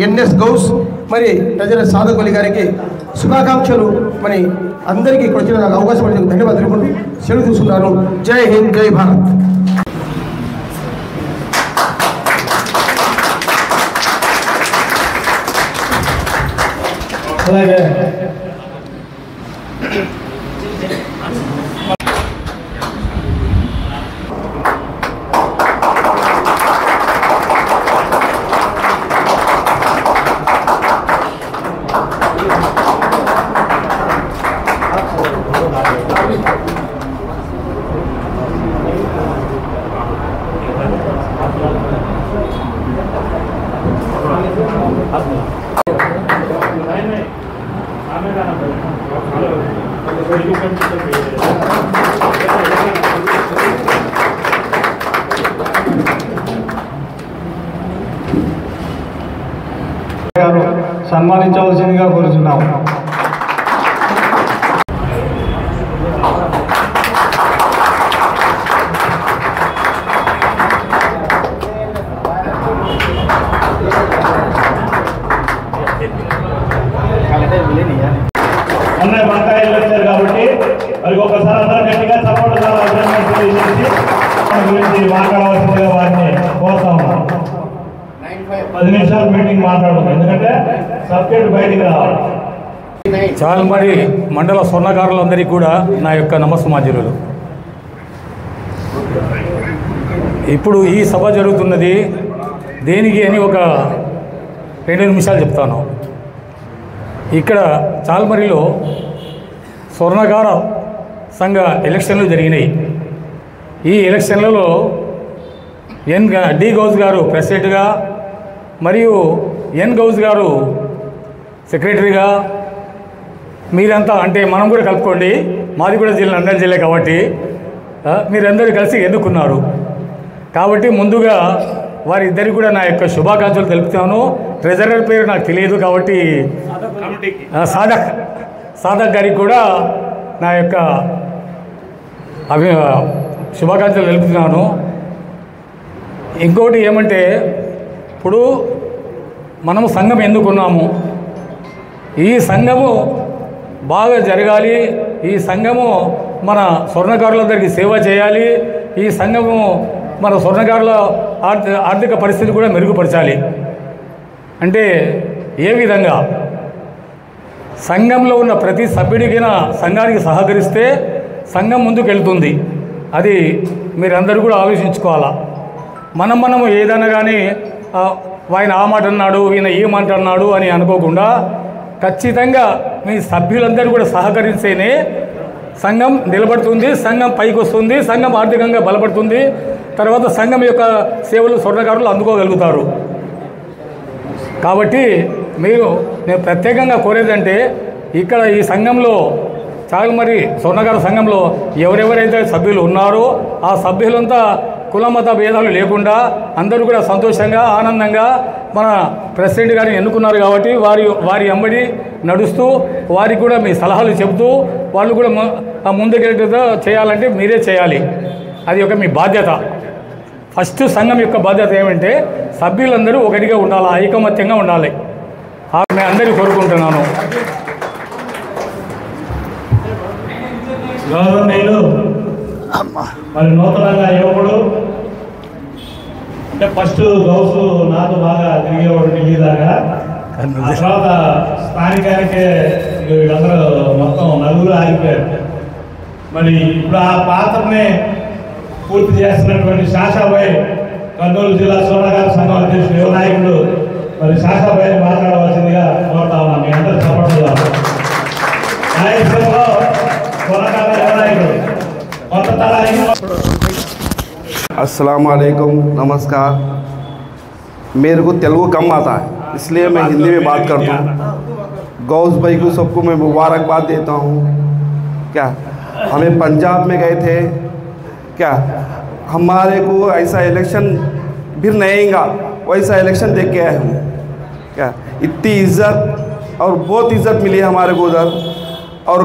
ఎన్ఎస్ గౌస్ మరి ట్రెజరర్ సాదక్ అలీ గారికి శుభాకాంక్షలు. మరి అందరికీ ఇక్కడ వచ్చిన నాకు అవకాశం ఇచ్చినందుకు ధన్యవాదాలు తెలుపుకుంటూ సెలవు తీసుకున్నాను. జై హింద్, జై భారత్. అలాగే సన్మానించవలసిందిగా కోరుతున్నాం. అన్నయ్య మాట్లాడారు కాబట్టి మరి ఒకసారి అందరూ గట్టిగా సపోర్ట్ గురించి మాట్లాడవలసిందిగా వారిని కోరుతా ఉన్నాం. 10 నిమిషాలు మీటింగ్ మాట్లాడుతున్నాం, ఎందుకంటే సబ్జెక్ట్ బయటికి రావాలి. చాల్మరి మండల స్వర్ణకారులందరికీ కూడా నా యొక్క నమస్సుమాంజలు. ఇప్పుడు ఈ సభ జరుగుతున్నది దేనికి అని ఒక 2 నిమిషాలు చెప్తాను. ఇక్కడ చాల్మరిలో స్వర్ణకార సంఘ ఎలక్షన్లు జరిగినాయి. ఈ ఎలక్షన్లలో డి గౌస్ గారు ప్రెసిడెంట్గా మరియు ఎన్ గౌస్ గారు సెక్రటరీగా, మీరంతా అంటే మనం కూడా కలుపుకోండి, మాది కూడా జిల్లా నంద్యాల జిల్లా కాబట్టి మీరందరూ కలిసి ఎన్నుకున్నారు. కాబట్టి ముందుగా వారిద్దరికి కూడా నా యొక్క శుభాకాంక్షలు తెలుపుతాను. ట్రెజరర్ పేరు నాకు తెలియదు కాబట్టి సాదక్ గారికి కూడా నా యొక్క శుభాకాంక్షలు తెలుపుతున్నాను. ఇంకోటి ఏమంటే, ఇప్పుడు మనము సంఘం ఎందుకున్నాము, ఈ సంఘము బాగా జరగాలి, ఈ సంఘము మన స్వర్ణకారులందరికీ సేవ చేయాలి, ఈ సంఘము మన స్వర్ణకారుల ఆర్థిక పరిస్థితి కూడా మెరుగుపరచాలి. అంటే ఏ విధంగా సంఘంలో ఉన్న ప్రతి సభ్యుడికి సంఘానికి సహకరిస్తే సంఘం ముందుకు వెళ్తుంది. అది మీరందరూ కూడా ఆలోచించుకోవాలా. మనము ఏదైనా కానీ ఆయన ఆ మాట అన్నాడు, ఈయన ఈ మాట అన్నాడు అని అనుకోకుండా ఖచ్చితంగా మీ సభ్యులందరూ కూడా సహకరిస్తేనే సంఘం నిలబడుతుంది, సంఘం పైకి వస్తుంది, సంఘం ఆర్థికంగా బలపడుతుంది. తర్వాత సంఘం యొక్క సేవలు స్వర్ణకారులు అందుకోగలుగుతారు. కాబట్టి నేను ప్రత్యేకంగా కోరేదంటే, ఇక్కడ ఈ సంఘంలో చాల్మరి స్వర్ణకార సంఘంలో ఎవరెవరైతే సభ్యులు ఉన్నారో ఆ సభ్యులంతా కులమత భేదాలు లేకుండా అందరూ కూడా సంతోషంగా ఆనందంగా మన ప్రెసిడెంట్ గారిని ఎన్నుకున్నారు కాబట్టి వారి వెంబడి నడుస్తూ వారికి కూడా మీ సలహాలు చెబుతూ వాళ్ళు కూడా ముందుకెళ్ళేటో చేయాలంటే మీరే చేయాలి. అది ఒక మీ బాధ్యత. ఫస్ట్ సంఘం యొక్క బాధ్యత ఏమంటే సభ్యులందరూ ఒకటిగా ఉండాలి, ఐకమత్యంగా ఉండాలి. నేను అందరికీ కోరుకుంటున్నాను. గౌరవనీయులు మరి నూతనంగా యువకుడు అంటే ఫస్ట్ గౌసు నాతో బాగా తిరిగేవాడు ఢిల్లీ దాకా, ఆ తర్వాత స్థానికానికే వీళ్ళందరూ మొత్తం నలుగురు ఆగిపోయారు. మరి ఇప్పుడు ఆ పాత్రని పూర్తి చేస్తున్నటువంటి శాషాబాయ్ కర్నూలు జిల్లా స్వర్ణకార సంఘం అధ్యక్షుడు యువ నాయకుడు మరి శాషాబాయ్ మాట్లాడవలసిందిగా కోరుతా ఉన్నాం. మీ అందరూ సపోర్టుగా నాయకుల్లో స్వర్ణకార యువ నాయకుడు కొత్త తరానికి. अस्सलाम वालेकुम, नमस्कार। मेरे को तेलुगु कम आता है इसलिए मैं हिंदी में बात करता हूँ। गौस भाई को सबको मैं मुबारकबाद देता हूँ। क्या हमें पंजाब में गए थे, क्या हमारे को ऐसा इलेक्शन फिर नहीं आएगा वैसा इलेक्शन देख के आए हूँ। क्या इतनी इज़्ज़त और बहुत इज़्ज़त मिली है हमारे को उधर, और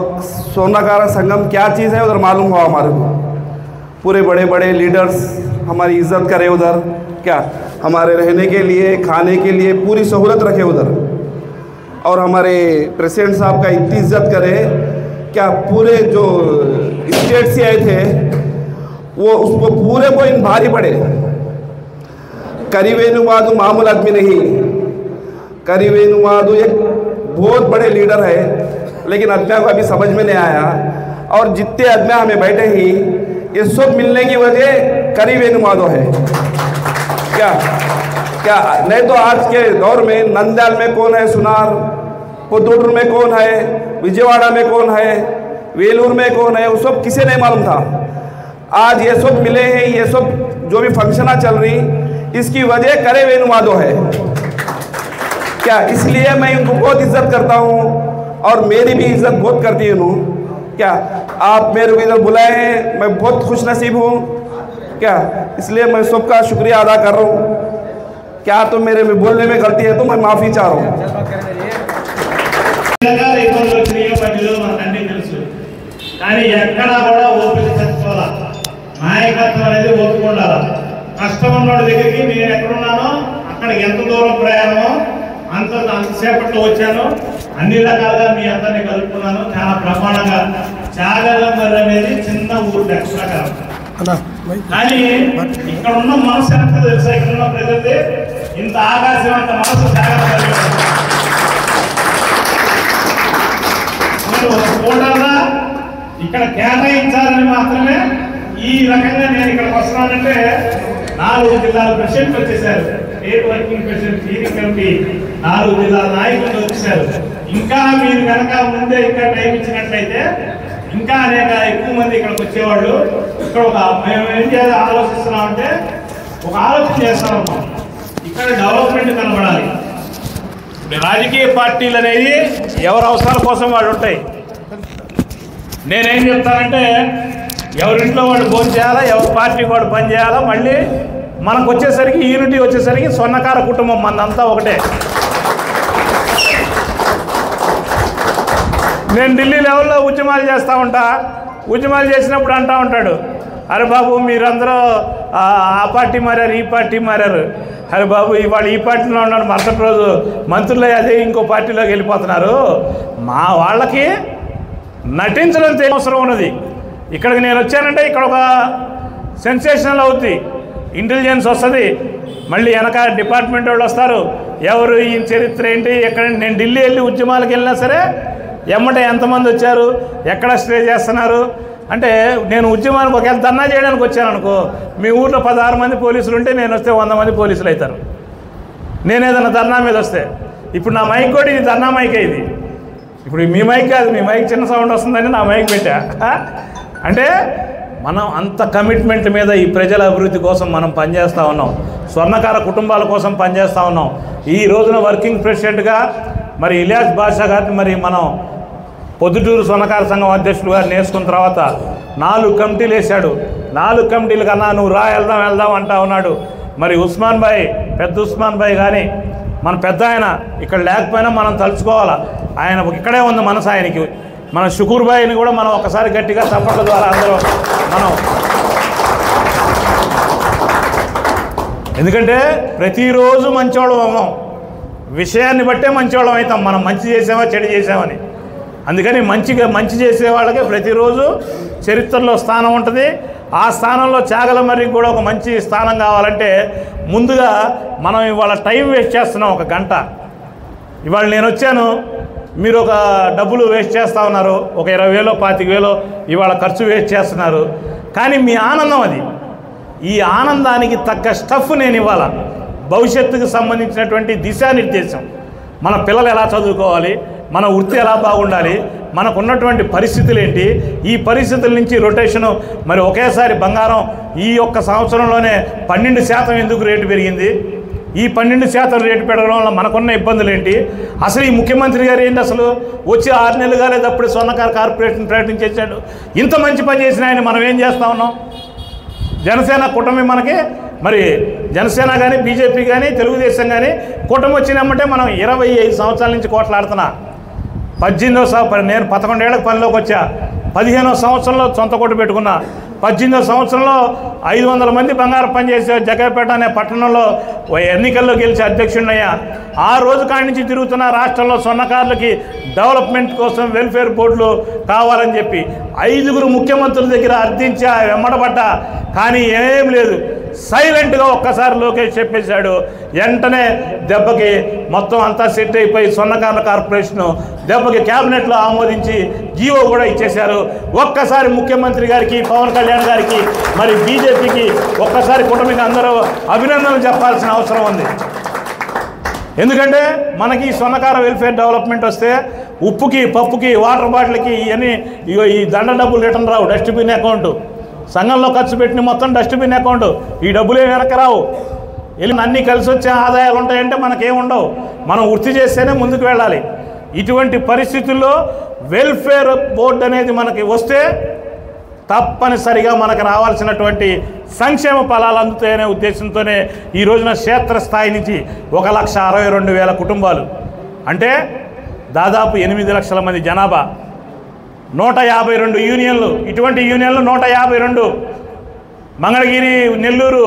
स्वर्णकार संगम क्या चीज़ है उधर मालूम हुआ हमारे को। पूरे बड़े बड़े लीडर्स हमारी इज़्ज़त करे उधर, क्या हमारे रहने के लिए खाने के लिए पूरी सहूलत रखे उधर, और हमारे प्रेसिडेंट साहब का इतनी इज़्ज़त करे। क्या पूरे जो स्टेट से आए थे वो उसको पूरे को इन भारी पड़े। करीवेनुवादु मामूल आदमी नहीं, करीवेनुवादु एक बहुत बड़े लीडर है, लेकिन आदमियों को अभी समझ में नहीं आया। और जितने आदमी हमें बैठे ही ये सब मिलने की वजह करीवेनुवादो है। क्या क्या नहीं तो आज के दौर में नंद्याल में कौन है सुनार, पुदुर में कौन है, विजयवाड़ा में कौन है, वेलूर में कौन है, वो सब किसी नहीं मालूम था। आज ये सब मिले हैं, ये सब जो भी फंक्शना चल रही इसकी वजह करीवेनुवादो है। क्या इसलिए मैं इनको बहुत इज्जत करता हूँ और मेरी भी इज्जत बहुत करती हूँ। क्या आप मेरे को इधर बुलाए हैं, मैं बहुत खुश नसीब हूँ। क्या इसलिए मैं सबका शुक्रिया अदा कर रहा हूँ। क्या तो मेरे में बोलने में गलती है तो मैं माफ़ी चाह रहा हूँ। కానీ ఎక్కడా కూడా ఓపిక తెచ్చుకోవాలా, నాయకత్వం అనేది ఓపిక ఉండాలా. కష్టం ఉన్న దగ్గరికి నేను ఎక్కడున్నానో అక్కడికి ఎంత దూరం ప్రయాణమో అంతసేపట్లో వచ్చాను. అన్ని రకాలుగా మీ అందరినీ కలుపుకున్నాను. చాలా బ్రహ్మాండంగా చాగలంబర్ అనేది చిన్న ఊరు లెక్కకారం, కానీ ఇక్కడ ఉన్న మనసు ఎంత తెలుసా, ఇక్కడ ఉన్న ప్రజలది ఇంత ఆకాశం అంత మనసు చాగలంబర్. ఓటర్లా ఇక్కడ కేటాయించాలని మాత్రమే ఈ రకంగా నేను ఇక్కడికి వస్తున్నానంటే 4 జిల్లాల ప్రెసిడెంట్ వచ్చేసారు, state working president, steering committee 4 జిల్లాల నాయకులు వచ్చేసారు. ఇంకా మీరు కనుక ముందే ఇంకా టైం ఇచ్చినట్లయితే ఇంకా అనేక ఎక్కువ మంది ఇక్కడికి వచ్చేవాళ్ళు. ఇక్కడ మేము ఏం చేయాలి ఆలోచిస్తున్నామంటే ఒక ఆలోచన చేస్తామమ్మా, ఇక్కడ డెవలప్మెంట్ కనబడాలి. రాజకీయ పార్టీలు అనేది ఎవరి అవసరాల కోసం వాళ్ళు ఉంటాయి. నేనేం చెప్తానంటే ఎవరింట్లో వాడు భోజనం చేయాలా, ఎవరి పార్టీ వాడు పని చేయాలా. మళ్ళీ మనకు వచ్చేసరికి యూనిటీ వచ్చేసరికి స్వర్ణకార కుటుంబం మందంతా ఒకటే. నేను ఢిల్లీ లెవెల్లో ఉద్యమాలు చేస్తూ ఉంటా, ఉద్యమాలు చేసినప్పుడు అంటూ ఉంటాడు, అరే బాబు మీరందరూ ఆ పార్టీ మారారు, ఈ పార్టీ మారారు. అరే బాబు ఇవాళ ఈ పార్టీలో ఉన్నాడు, మరుసటి రోజు మంత్రులు అదే ఇంకో పార్టీలోకి వెళ్ళిపోతున్నారు. మా వాళ్ళకి నటించడం అవసరం ఉన్నది. ఇక్కడికి నేను వచ్చానంటే ఇక్కడ ఒక సెన్సేషనల్ అవుతుంది, ఇంటెలిజెన్స్ వస్తుంది, మళ్ళీ వెనక డిపార్ట్మెంట్ వాళ్ళు వస్తారు, ఎవరు ఈ చరిత్ర ఏంటి ఎక్కడ. నేను ఢిల్లీ వెళ్ళి ఉద్యమాలకు వెళ్ళినా సరే ఎమ్మటే ఎంతమంది వచ్చారు, ఎక్కడ స్టే చేస్తున్నారు అంటే. నేను ఉద్యమానికి ఒకవేళ ధర్నా చేయడానికి వచ్చాను అనుకో, మీ ఊళ్ళో 16 మంది పోలీసులు ఉంటే నేను వస్తే 100 మంది పోలీసులు అవుతారు. నేను ఏదైనా ధర్నా మీద వస్తే, ఇప్పుడు నా మైక్ కూడా ఇది ధర్నా మైకే. ఇది ఇప్పుడు మీ మైక్ కాదు, మీ మైక్ చిన్న సౌండ్ వస్తుందని నా మైక్ పెట్టా. అంటే మనం అంత కమిట్మెంట్ మీద ఈ ప్రజల అభివృద్ధి కోసం మనం పనిచేస్తూ ఉన్నాం, స్వర్ణకార కుటుంబాల కోసం పనిచేస్తూ ఉన్నాం. ఈ రోజున వర్కింగ్ ప్రెసిడెంట్గా మరి ఇలియాస్ బాషా గారిని మరి మనం పొద్దుటూరు స్వర్ణకార సంఘం అధ్యక్షులు గారు నేర్చుకున్న తర్వాత 4 కమిటీలు వేశాడు. 4 కమిటీల కన్నా నువ్వు రా వెళ్దాం అంటా ఉన్నాడు. మరి ఉస్మాన్ భాయ్, పెద్ద ఉస్మాన్ భాయ్ కానీ మన పెద్ద ఆయన ఇక్కడ లేకపోయినా మనం తలుచుకోవాలా. ఆయన ఇక్కడే ఉంది మనసు ఆయనకి. మన షుకూర్ భాయ్ని కూడా మనం ఒకసారి గట్టిగా చప్పట్ల ద్వారా అందరూ మనం, ఎందుకంటే ప్రతిరోజు మంచివాళ్ళం అవ్వం, విషయాన్ని బట్టే మంచివాళ్ళం అవుతాం. మనం మంచి చేసామా చెడు చేసామని. అందుకని మంచి చేసే వాళ్ళకి ప్రతిరోజు చరిత్రలో స్థానం ఉంటుంది. ఆ స్థానంలో చాగలమర్రికి కూడా ఒక మంచి స్థానం కావాలంటే ముందుగా మనం ఇవాళ టైం వేస్ట్ చేస్తున్నాం. 1 గంట ఇవాళ నేను వచ్చాను, మీరు ఒక డబ్బులు వేస్ట్ చేస్తూ ఉన్నారు, ఒక 20,000 25,000 ఇవాళ ఖర్చు వేస్ట్ చేస్తున్నారు. కానీ మీ ఆనందం అది. ఈ ఆనందానికి తగ్గ స్టఫ్ నేను ఇవ్వాల. భవిష్యత్తుకు సంబంధించినటువంటి దిశానిర్దేశం, మన పిల్లలు ఎలా చదువుకోవాలి, మన వృత్తి ఎలా బాగుండాలి, మనకున్నటువంటి పరిస్థితులు ఏంటి, ఈ పరిస్థితుల నుంచి రొటేషను. మరి ఒకేసారి బంగారం ఈ ఒక్క సంవత్సరంలోనే 12% ఎందుకు రేటు పెరిగింది? ఈ 12% రేటు పెరగడం వల్ల మనకున్న ఇబ్బందులు ఏంటి? అసలు ఈ ముఖ్యమంత్రి గారు ఏంటి, అసలు వచ్చి 6 నెలలు కాలేదు అప్పుడు స్వర్ణకార కార్పొరేషన్ ప్రకటించేసాడు. ఇంత మంచి పని చేసిన ఆయన మనం ఏం చేస్తూ ఉన్నాం? జనసేన కూటమి మనకి, మరి జనసేన కానీ బీజేపీ కానీ తెలుగుదేశం కానీ కూటమి వచ్చినామంటే మనం 25 సంవత్సరాల నుంచి కోట్లాడుతున్నా. 18వ నేను 11 ఏళ్ళకి పనిలోకి వచ్చా. 15వ సంవత్సరంలో సొంత కొట్టు పెట్టుకున్నా. 18వ సంవత్సరంలో 500 మంది బంగారు పనిచేసే జగపేట అనే పట్టణంలో ఎన్నికల్లో గెలిచి అధ్యక్షుడినయ్యా. ఆ రోజు కాడి నుంచి తిరుగుతున్న రాష్ట్రంలో స్వర్ణకారులకి డెవలప్మెంట్ కోసం వెల్ఫేర్ బోర్డులు కావాలని చెప్పి 5గురు ముఖ్యమంత్రుల దగ్గర అర్థించా, వెమ్మడబడ్డా. కానీ ఏం లేదు, సైలెంట్గా ఒక్కసారి లోకేష్ చెప్పేశాడు. వెంటనే దెబ్బకి మొత్తం అంతా సెట్ అయిపోయి స్వర్ణకారుల కార్పొరేషను దెబ్బకి క్యాబినెట్లో ఆమోదించి జీవో కూడా ఇచ్చేశారు. ఒక్కసారి ముఖ్యమంత్రి గారికి, పవన్ కళ్యాణ్ గారికి, మరి బీజేపీకి ఒక్కసారి కూటమికి అందరూ అభినందనలు చెప్పాల్సిన అవసరం ఉంది. ఎందుకంటే మనకి స్వర్ణకార వెల్ఫేర్ డెవలప్మెంట్ వస్తే ఉప్పుకి, పప్పుకి, వాటర్ బాటిల్కి ఇవన్నీ ఈ దండ డబ్బులు రిటర్న్ రావు, డస్ట్బిన్ అకౌంట్. సంఘంలో ఖర్చు పెట్టిన మొత్తం డస్ట్బిన్ అకౌంట్. ఈ డబ్బులే వెనక్కి రావు. అన్నీ కలిసి వచ్చే ఆదాయాలు ఉంటాయంటే మనకేముండవు. మనం వృత్తి చేస్తేనే ముందుకు వెళ్ళాలి. ఇటువంటి పరిస్థితుల్లో వెల్ఫేర్ బోర్డు అనేది మనకి వస్తే తప్పనిసరిగా మనకు రావాల్సినటువంటి సంక్షేమ ఫలాలు అందుతాయనే ఉద్దేశంతోనే ఈ రోజున క్షేత్రస్థాయి నుంచి 1,62,000 కుటుంబాలు, అంటే దాదాపు 8 లక్షల మంది జనాభా, 152 యూనియన్లు. ఇటువంటి యూనియన్లు 152. మంగళగిరి, నెల్లూరు,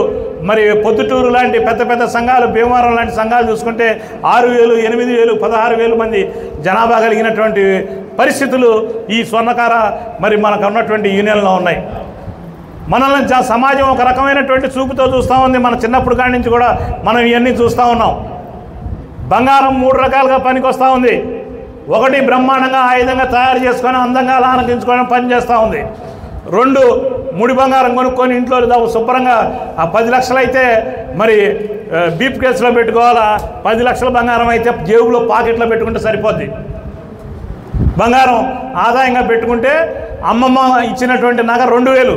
మరి పొద్దుటూరు లాంటి పెద్ద పెద్ద సంఘాలు, భీమవరం లాంటి సంఘాలు చూసుకుంటే 6,000, 8,000, 16,000 మంది జనాభా కలిగినటువంటి పరిస్థితులు ఈ స్వర్ణకార మరి మనకు ఉన్నటువంటి యూనియన్లో ఉన్నాయి. మనల్ని సమాజం ఒక రకమైనటువంటి చూపుతో చూస్తూ ఉంది. మన చిన్నప్పుడు కాడి నుంచి కూడా మనం ఇవన్నీ చూస్తూ ఉన్నాం. బంగారం 3 రకాలుగా పనికి వస్తూ ఉంది. ఒకటి, బ్రహ్మాండంగా ఆయుధంగా తయారు చేసుకొని అందంగా ఆనందించుకొని పని చేస్తూ ఉంది. 2, ముడి బంగారం కొనుక్కొని ఇంట్లో శుభ్రంగా 10 లక్షలు అయితే మరి బీప్ కేసులో పెట్టుకోవాలా, 10 లక్షల బంగారం అయితే జేబులో పాకెట్లో పెట్టుకుంటే సరిపోద్ది. బంగారం ఆదాయంగా పెట్టుకుంటే అమ్మమ్మ ఇచ్చినటువంటి నగ 2,000,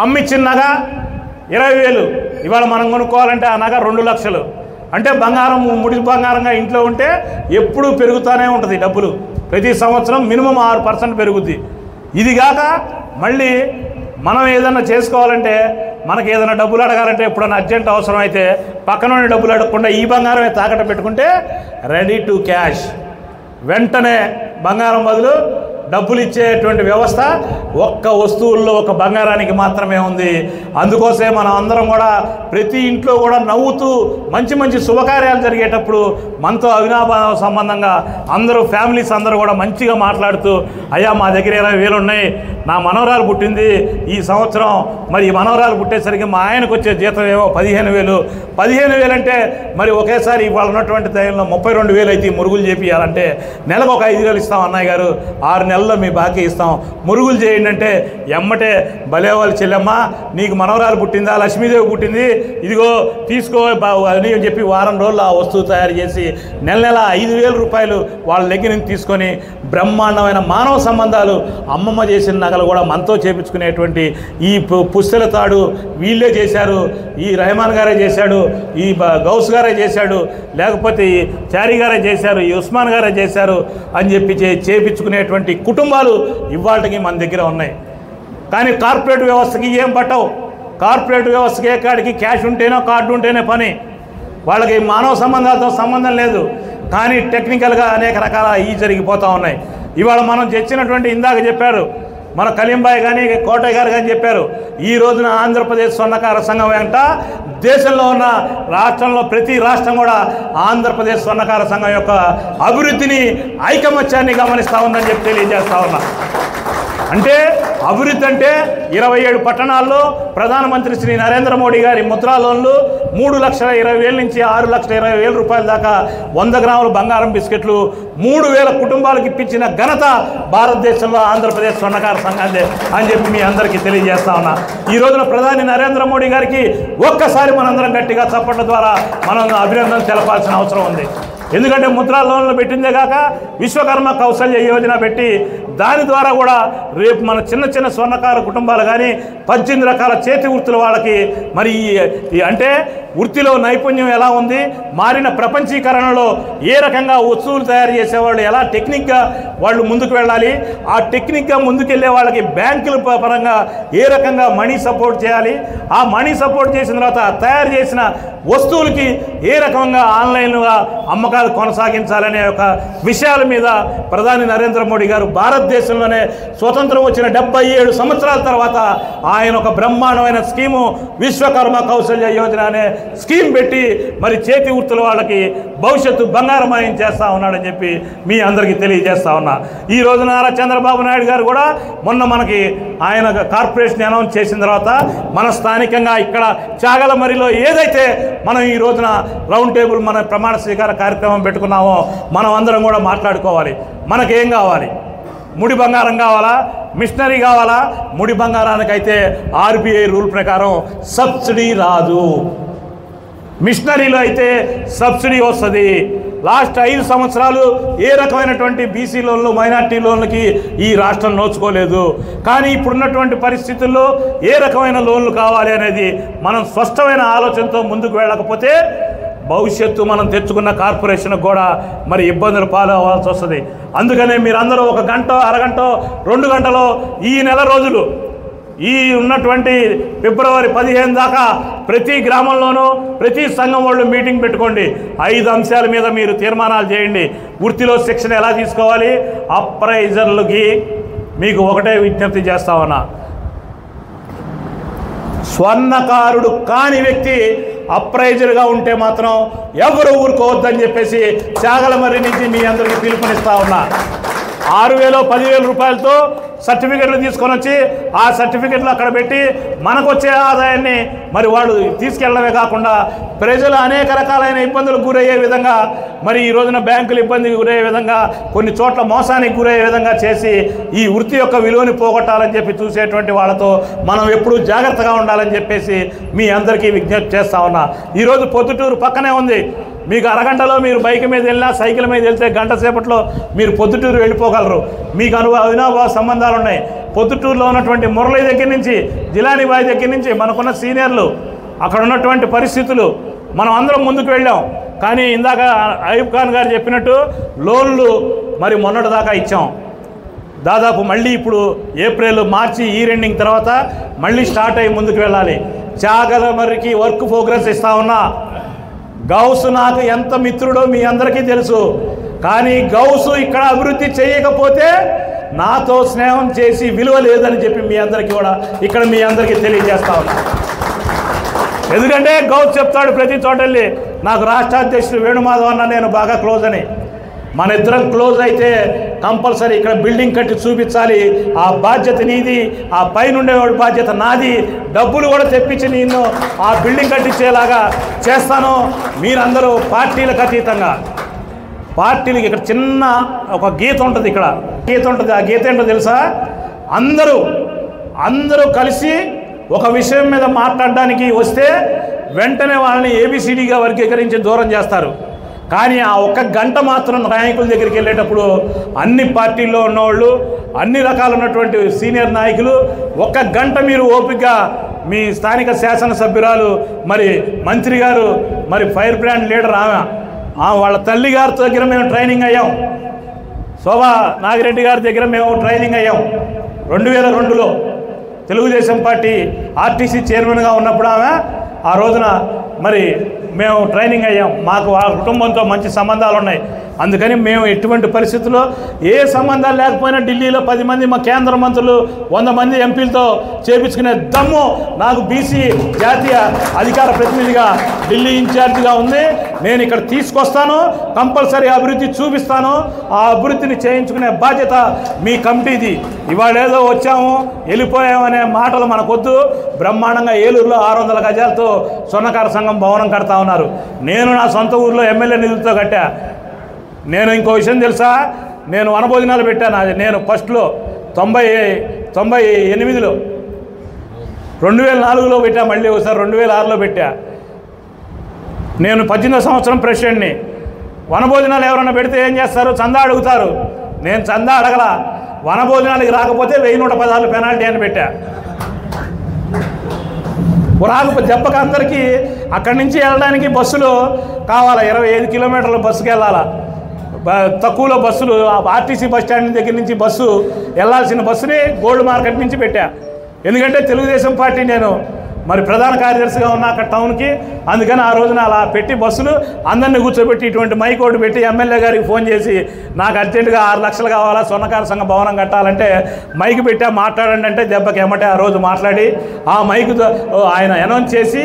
అమ్మ ఇచ్చిన నగ 20,000. ఇవాళ మనం కొనుక్కోవాలంటే ఆ నగ 2 లక్షలు. అంటే బంగారం ముడి బంగారంగా ఇంట్లో ఉంటే ఎప్పుడూ పెరుగుతూనే ఉంటుంది డబ్బులు. ప్రతి సంవత్సరం మినిమం 6% పెరుగుద్ది. ఇది కాక మళ్ళీ మనం ఏదైనా చేసుకోవాలంటే, మనకి ఏదైనా డబ్బులు అడగాలంటే, ఎప్పుడైనా అర్జెంట్ అవసరం అయితే పక్కన డబ్బులు అడగకుండా ఈ బంగారమే తాకట్టు పెట్టుకుంటే రెడీ టు క్యాష్, వెంటనే బంగారం బదులు డబ్బులు ఇచ్చేటువంటి వ్యవస్థ ఒక్క వస్తువుల్లో ఒక బంగారానికి మాత్రమే ఉంది. అందుకోసమే మనం అందరం కూడా ప్రతి ఇంట్లో కూడా నవ్వుతూ మంచి మంచి శుభకార్యాలు జరిగేటప్పుడు మనతో అవినాభావ సంబంధంగా అందరూ ఫ్యామిలీస్ అందరూ కూడా మంచిగా మాట్లాడుతూ, అయ్యా మా దగ్గర 20,000 ఉన్నాయి, నా మనవరాలు పుట్టింది ఈ సంవత్సరం, మరి ఈ మనవరాలు పుట్టేసరికి మా ఆయనకు వచ్చే జీతం ఏమో 15,000. 15,000 అంటే మరి ఒకేసారి ఇవాళ ఉన్నటువంటి టైంలో 32,000 అయితే మురుగులు చేపియాలంటే నెలకు ఒక 5,000 ఇస్తాం అన్నయ్య గారు, 6 నెలల్లో మీ బాకీ ఇస్తాం, మురుగులు చేయండి అంటే ఎమ్మటే భలేవాళ్ళు చెల్లెమ్మ నీకు మనవరాలు పుట్టిందా, లక్ష్మీదేవి పుట్టింది, ఇదిగో తీసుకో అని చెప్పి వారం రోజులు ఆ వస్తువు తయారు చేసి నెల 5,000 రూపాయలు వాళ్ళ దగ్గర నుంచి తీసుకొని బ్రహ్మాండమైన మానవ సంబంధాలు అమ్మమ్మ చేసిన నగలు కూడా మనతో చేపించుకునేటువంటి ఈ పుస్తల తాడు వీళ్ళే చేశారు. ఈ రెహమాన్ గారే చేశాడు, ఈ గౌస్ గారే చేశాడు, లేకపోతే ఈ చారీ గారే చేశారు, ఈ ఉస్మాన్ గారే చేశారు అని చెప్పి చేపించుకునేటువంటి కుటుంబాలు ఇవాళకి మన దగ్గర ఉన్నాయి. కానీ కార్పొరేట్ వ్యవస్థకి ఏం పట్టవు. కార్పొరేట్ వ్యవస్థకి ఏ కాడికి క్యాష్ ఉంటేనో కార్డు ఉంటేనే పని, వాళ్ళకి మానవ సంబంధాలతో సంబంధం లేదు. కానీ టెక్నికల్గా అనేక రకాల జరిగిపోతూ ఉన్నాయి. ఇవాళ మనం తెచ్చినటువంటి ఇందాక చెప్పారు మన కలీంబాయ్ కానీ కోటయ్య గారు కానీ చెప్పారు, ఈ రోజున ఆంధ్రప్రదేశ్ స్వర్ణకార సంఘం వెంట దేశంలో ఉన్న రాష్ట్రంలో ప్రతి రాష్ట్రం కూడా ఆంధ్రప్రదేశ్ స్వర్ణకార సంఘం యొక్క అభివృద్ధిని ఐకమత్యాన్ని గమనిస్తూ ఉందని చెప్పి తెలియజేస్తా ఉన్నా. అంటే అభివృద్ధి అంటే 27 పట్టణాల్లో ప్రధానమంత్రి శ్రీ నరేంద్ర మోడీ గారి ముద్రా లోన్లు 3,20,000 నుంచి 6,20,000 రూపాయల దాకా 100 గ్రాముల బంగారం బిస్కెట్లు 3,000 కుటుంబాలకు ఇప్పించిన ఘనత భారతదేశంలో ఆంధ్రప్రదేశ్ స్వర్ణకార సంఘాన్ని అని చెప్పి మీ అందరికీ తెలియజేస్తా ఉన్నా. ఈ రోజున ప్రధాని నరేంద్ర మోడీ గారికి ఒక్కసారి మనందరం గట్టిగా చప్పట్ల ద్వారా మనం అభినందన తెలపాల్సిన అవసరం ఉంది. ఎందుకంటే ముద్రా లోన్లు పెట్టిందే కాక విశ్వకర్మ కౌశల్య యోజన పెట్టి దాని ద్వారా కూడా రేపు మన చిన్న చిన్న స్వర్ణకార కుటుంబాలు కానీ 18 రకాల చేతి వృత్తుల వాళ్ళకి మరి అంటే వృత్తిలో నైపుణ్యం ఎలా ఉంది, మారిన ప్రపంచీకరణలో ఏ రకంగా వస్తువులు తయారు చేసేవాళ్ళు ఎలా టెక్నిక్గా వాళ్ళు ముందుకు వెళ్ళాలి, ఆ టెక్నిక్గా ముందుకెళ్ళే వాళ్ళకి బ్యాంకుల పరంగా ఏ రకంగా మనీ సపోర్ట్ చేయాలి, ఆ మనీ సపోర్ట్ చేసిన తర్వాత తయారు చేసిన వస్తువులకి ఏ రకంగా ఆన్లైన్గా అమ్మకాలు కొనసాగించాలనే ఒక విషయాల మీద ప్రధాని నరేంద్ర మోడీ గారు భారతదేశంలోనే స్వతంత్రం వచ్చిన 77 సంవత్సరాల తర్వాత ఆయన ఒక బ్రహ్మాండమైన స్కీము విశ్వకర్మ కౌశల్య యోజన అనే స్కీమ్ పెట్టి మరి చేతి వృత్తుల వాళ్ళకి భవిష్యత్తు బంగారమయం చేస్తూ ఉన్నాడని చెప్పి మీ అందరికీ తెలియజేస్తా ఉన్నా. ఈ రోజు నారా చంద్రబాబు నాయుడు గారు కూడా మొన్న మనకి ఆయన కార్పొరేషన్ అనౌన్స్ చేసిన తర్వాత మన స్థానికంగా ఇక్కడ చాగలమరిలో ఏదైతే మనం ఈ రోజున రౌండ్ టేబుల్ మన ప్రమాణ స్వీకార కార్యక్రమం పెట్టుకున్నామో మనం అందరం కూడా మాట్లాడుకోవాలి. మనకేం కావాలి? ముడి బంగారం కావాలా, మిషనరీ కావాలా? ముడి బంగారానికైతే ఆర్బీఐ రూల్ ప్రకారం సబ్సిడీ రాదు, మిషనరీలో అయితే సబ్సిడీ వస్తుంది. లాస్ట్ 5 సంవత్సరాలు ఏ రకమైనటువంటి బీసీ లోన్లు మైనార్టీ లోన్లకి ఈ రాష్ట్రం నోచుకోలేదు. కానీ ఇప్పుడున్నటువంటి పరిస్థితుల్లో ఏ రకమైన లోన్లు కావాలి అనేది మనం స్పష్టమైన ఆలోచనతో ముందుకు వెళ్ళకపోతే భవిష్యత్తు మనం తెచ్చుకున్న కార్పొరేషన్కి కూడా మరి ఇబ్బందులు పాలవ్వాల్సి వస్తుంది. అందుకనే మీరందరూ 1 గంట, అరగంట, 2 గంటలో ఈ నెల రోజులు ఈ ఉన్నటువంటి ఫిబ్రవరి 15 దాకా ప్రతి గ్రామంలోనూ ప్రతి సంఘం వాళ్ళు మీటింగ్ పెట్టుకోండి. 5 అంశాల మీద మీరు తీర్మానాలు చేయండి. వృత్తిలో శిక్షణ ఎలా తీసుకోవాలి, అప్రైజర్లకి మీకు ఒకటే విజ్ఞప్తి చేస్తా ఉన్నా, స్వర్ణకారుడు కాని వ్యక్తి అప్రైజర్గా ఉంటే మాత్రం ఎవరు ఊరుకోవద్దని చెప్పేసి చాగలమర్రి నుంచి మీ అందరికీ పిలుపునిస్తా ఉన్నా. 6,000 10,000 రూపాయలతో సర్టిఫికెట్లు తీసుకొని వచ్చి ఆ సర్టిఫికెట్లు అక్కడ పెట్టి మనకు వచ్చే ఆదాయాన్ని మరి వాళ్ళు తీసుకెళ్ళడమే కాకుండా ప్రజలు అనేక రకాలైన ఇబ్బందులకు గురయ్యే విధంగా మరి ఈ రోజున బ్యాంకులు ఇబ్బందికి గురయ్యే విధంగా కొన్ని చోట్ల మోసానికి గురయ్యే విధంగా చేసి ఈ వృత్తి యొక్క విలువని పోగొట్టాలని చెప్పి చూసేటువంటి వాళ్ళతో మనం ఎప్పుడూ జాగ్రత్తగా ఉండాలని చెప్పేసి మీ అందరికీ విజ్ఞప్తి చేస్తా ఉన్నా. ఈరోజు పొద్దుటూరు పక్కనే ఉంది. మీకు అరగంటలో మీరు బైక్ మీద వెళ్ళినా సైకిల్ మీద వెళ్తే గంట సేపట్లో మీరు పొద్దుటూరు వెళ్ళిపోగలరు. మీకు అవినాభావ సంబంధాలు ఉన్నాయి. పొద్దుటూరులో ఉన్నటువంటి మురళి దగ్గర నుంచి జిలానీ బాయ్ దగ్గర నుంచి మనకున్న సీనియర్లు అక్కడ ఉన్నటువంటి పరిస్థితులు మనం అందరం ముందుకు వెళ్ళాం. కానీ ఇందాక అయూబ్ ఖాన్ గారు చెప్పినట్టు లోన్లు మరి మొన్నటి దాకా ఇచ్చాం. దాదాపు మళ్ళీ ఇప్పుడు ఏప్రిల్ మార్చి ఈ రెండింగ్ తర్వాత మళ్ళీ స్టార్ట్ అయ్యి ముందుకు వెళ్ళాలి. చాగలమర్రికి వర్క్ ప్రోగ్రెస్ ఇస్తా ఉన్నా. గౌసు నాకు ఎంత మిత్రుడో మీ అందరికీ తెలుసు. కానీ గౌసు ఇక్కడ అభివృద్ధి చేయకపోతే నాతో స్నేహం చేసి విలువ లేదని చెప్పి మీ అందరికీ కూడా ఇక్కడ మీ అందరికీ తెలియజేస్తా ఉన్నా. ఎందుకంటే గౌస్ చెప్తాడు ప్రతి చోటెళ్ళి, నాకు రాష్ట్ర అధ్యక్షుడు వేణుమాధవ్ అన్న నేను బాగా క్లోజ్ అని. మన ఇద్దరం క్లోజ్ అయితే కంపల్సరీ ఇక్కడ బిల్డింగ్ కట్టి చూపించాలి. ఆ బాధ్యత నీది, ఆ పైన ఉండేవాడి బాధ్యత నాది. డబ్బులు కూడా తెప్పించి నేను ఆ బిల్డింగ్ కట్టించేలాగా చేస్తాను. మీరందరూ పార్టీలకు అతీతంగా, పార్టీలకి ఇక్కడ చిన్న ఒక గీత ఉంటుంది, ఇక్కడ గీత ఉంటుంది. ఆ గీత ఏంటో తెలుసా? అందరూ కలిసి ఒక విషయం మీద మాట్లాడడానికి వస్తే వెంటనే వాళ్ళని ఏబిసిడిగా వర్గీకరించి దూరం చేస్తారు. కానీ ఆ 1 గంట మాత్రం నాయకుల దగ్గరికి వెళ్ళేటప్పుడు అన్ని పార్టీల్లో ఉన్నవాళ్ళు, అన్ని రకాలు ఉన్నటువంటి సీనియర్ నాయకులు 1 గంట మీరు ఓపికగా మీ స్థానిక శాసనసభ్యురాలు మరి మంత్రి గారు మరి ఫైర్ బ్రాండ్ లీడర్ వాళ్ళ తల్లి గారి దగ్గర మేము ట్రైనింగ్ అయ్యాం. శోభా నాగిరెడ్డి గారి దగ్గర మేము ట్రైనింగ్ అయ్యాం 2002లో. తెలుగుదేశం పార్టీ ఆర్టీసీ చైర్మన్గా ఉన్నప్పుడు ఆమె ఆ రోజున మరి మేము ట్రైనింగ్ అయ్యాం, మాకు వాళ్ళ కుటుంబంతో మంచి సంబంధాలు ఉన్నాయి. అందుకని మేము ఎటువంటి పరిస్థితుల్లో ఏ సంబంధాలు లేకపోయినా ఢిల్లీలో 10 మంది మా కేంద్ర మంత్రులు 100 మంది ఎంపీలతో చేపించుకునే దమ్ము నాకు బీసీ జాతీయ అధికార ప్రతినిధిగా ఢిల్లీ ఇన్ఛార్జిగా ఉంది. నేను ఇక్కడ తీసుకొస్తాను, కంపల్సరీ అభివృద్ధి చూపిస్తాను. ఆ అభివృద్ధిని చేయించుకునే బాధ్యత మీ కమిటీది. ఇవాళ ఏదో వచ్చాము వెళ్ళిపోయామనే మాటలు మనకొద్దు. బ్రహ్మాండంగా ఏలూరులో 600 గజాలతో స్వర్ణకార సంఘం భవనం కడతా ఉన్నారు. నేను నా సొంత ఊర్లో ఎమ్మెల్యే నిధులతో కట్టా. నేను ఇంకో విషయం తెలుసా, నేను వనభోజనాలు పెట్టాను. అది నేను ఫస్ట్లో 98లో 2004లో పెట్టా, మళ్ళీ ఒకసారి 2006లో పెట్టా. నేను 18వ సంవత్సరం ప్రెసిడెంట్ని. వనభోజనాలు ఎవరన్నా పెడితే ఏం చేస్తారు, చందా అడుగుతారు. నేను చందా అడగల, వనభోజనాలకి రాకపోతే 1116 పెనాల్టీ అని పెట్టా. రాకపోతే దెబ్బకి అందరికీ అక్కడి నుంచి వెళ్ళడానికి బస్సులు కావాలా, 25 కిలోమీటర్ల బస్సుకి వెళ్ళాలా. తక్కువలో బస్సులు ఆర్టీసీ బస్ స్టాండ్ దగ్గర నుంచి బస్సు వెళ్ళాల్సిన బస్సుని గోల్డ్ మార్కెట్ నుంచి పెట్టా. ఎందుకంటే తెలుగుదేశం పార్టీ నేను మరి ప్రధాన కార్యదర్శిగా ఉన్నా అక్కడ టౌన్కి. అందుకని ఆ రోజున అలా పెట్టి బస్సులు అందరినీ కూర్చోబెట్టి ఇటువంటి మైక్ ఒకటి పెట్టి ఎమ్మెల్యే గారికి ఫోన్ చేసి నాకు అర్జెంటుగా 6 లక్షలు కావాలా, స్వర్ణకార సంఘ భవనం కట్టాలంటే మైక్ పెట్టా, మాట్లాడండి అంటే దెబ్బకి ఎమ్మటే ఆ రోజు మాట్లాడి ఆ మైక్తో ఆయన అనౌన్స్ చేసి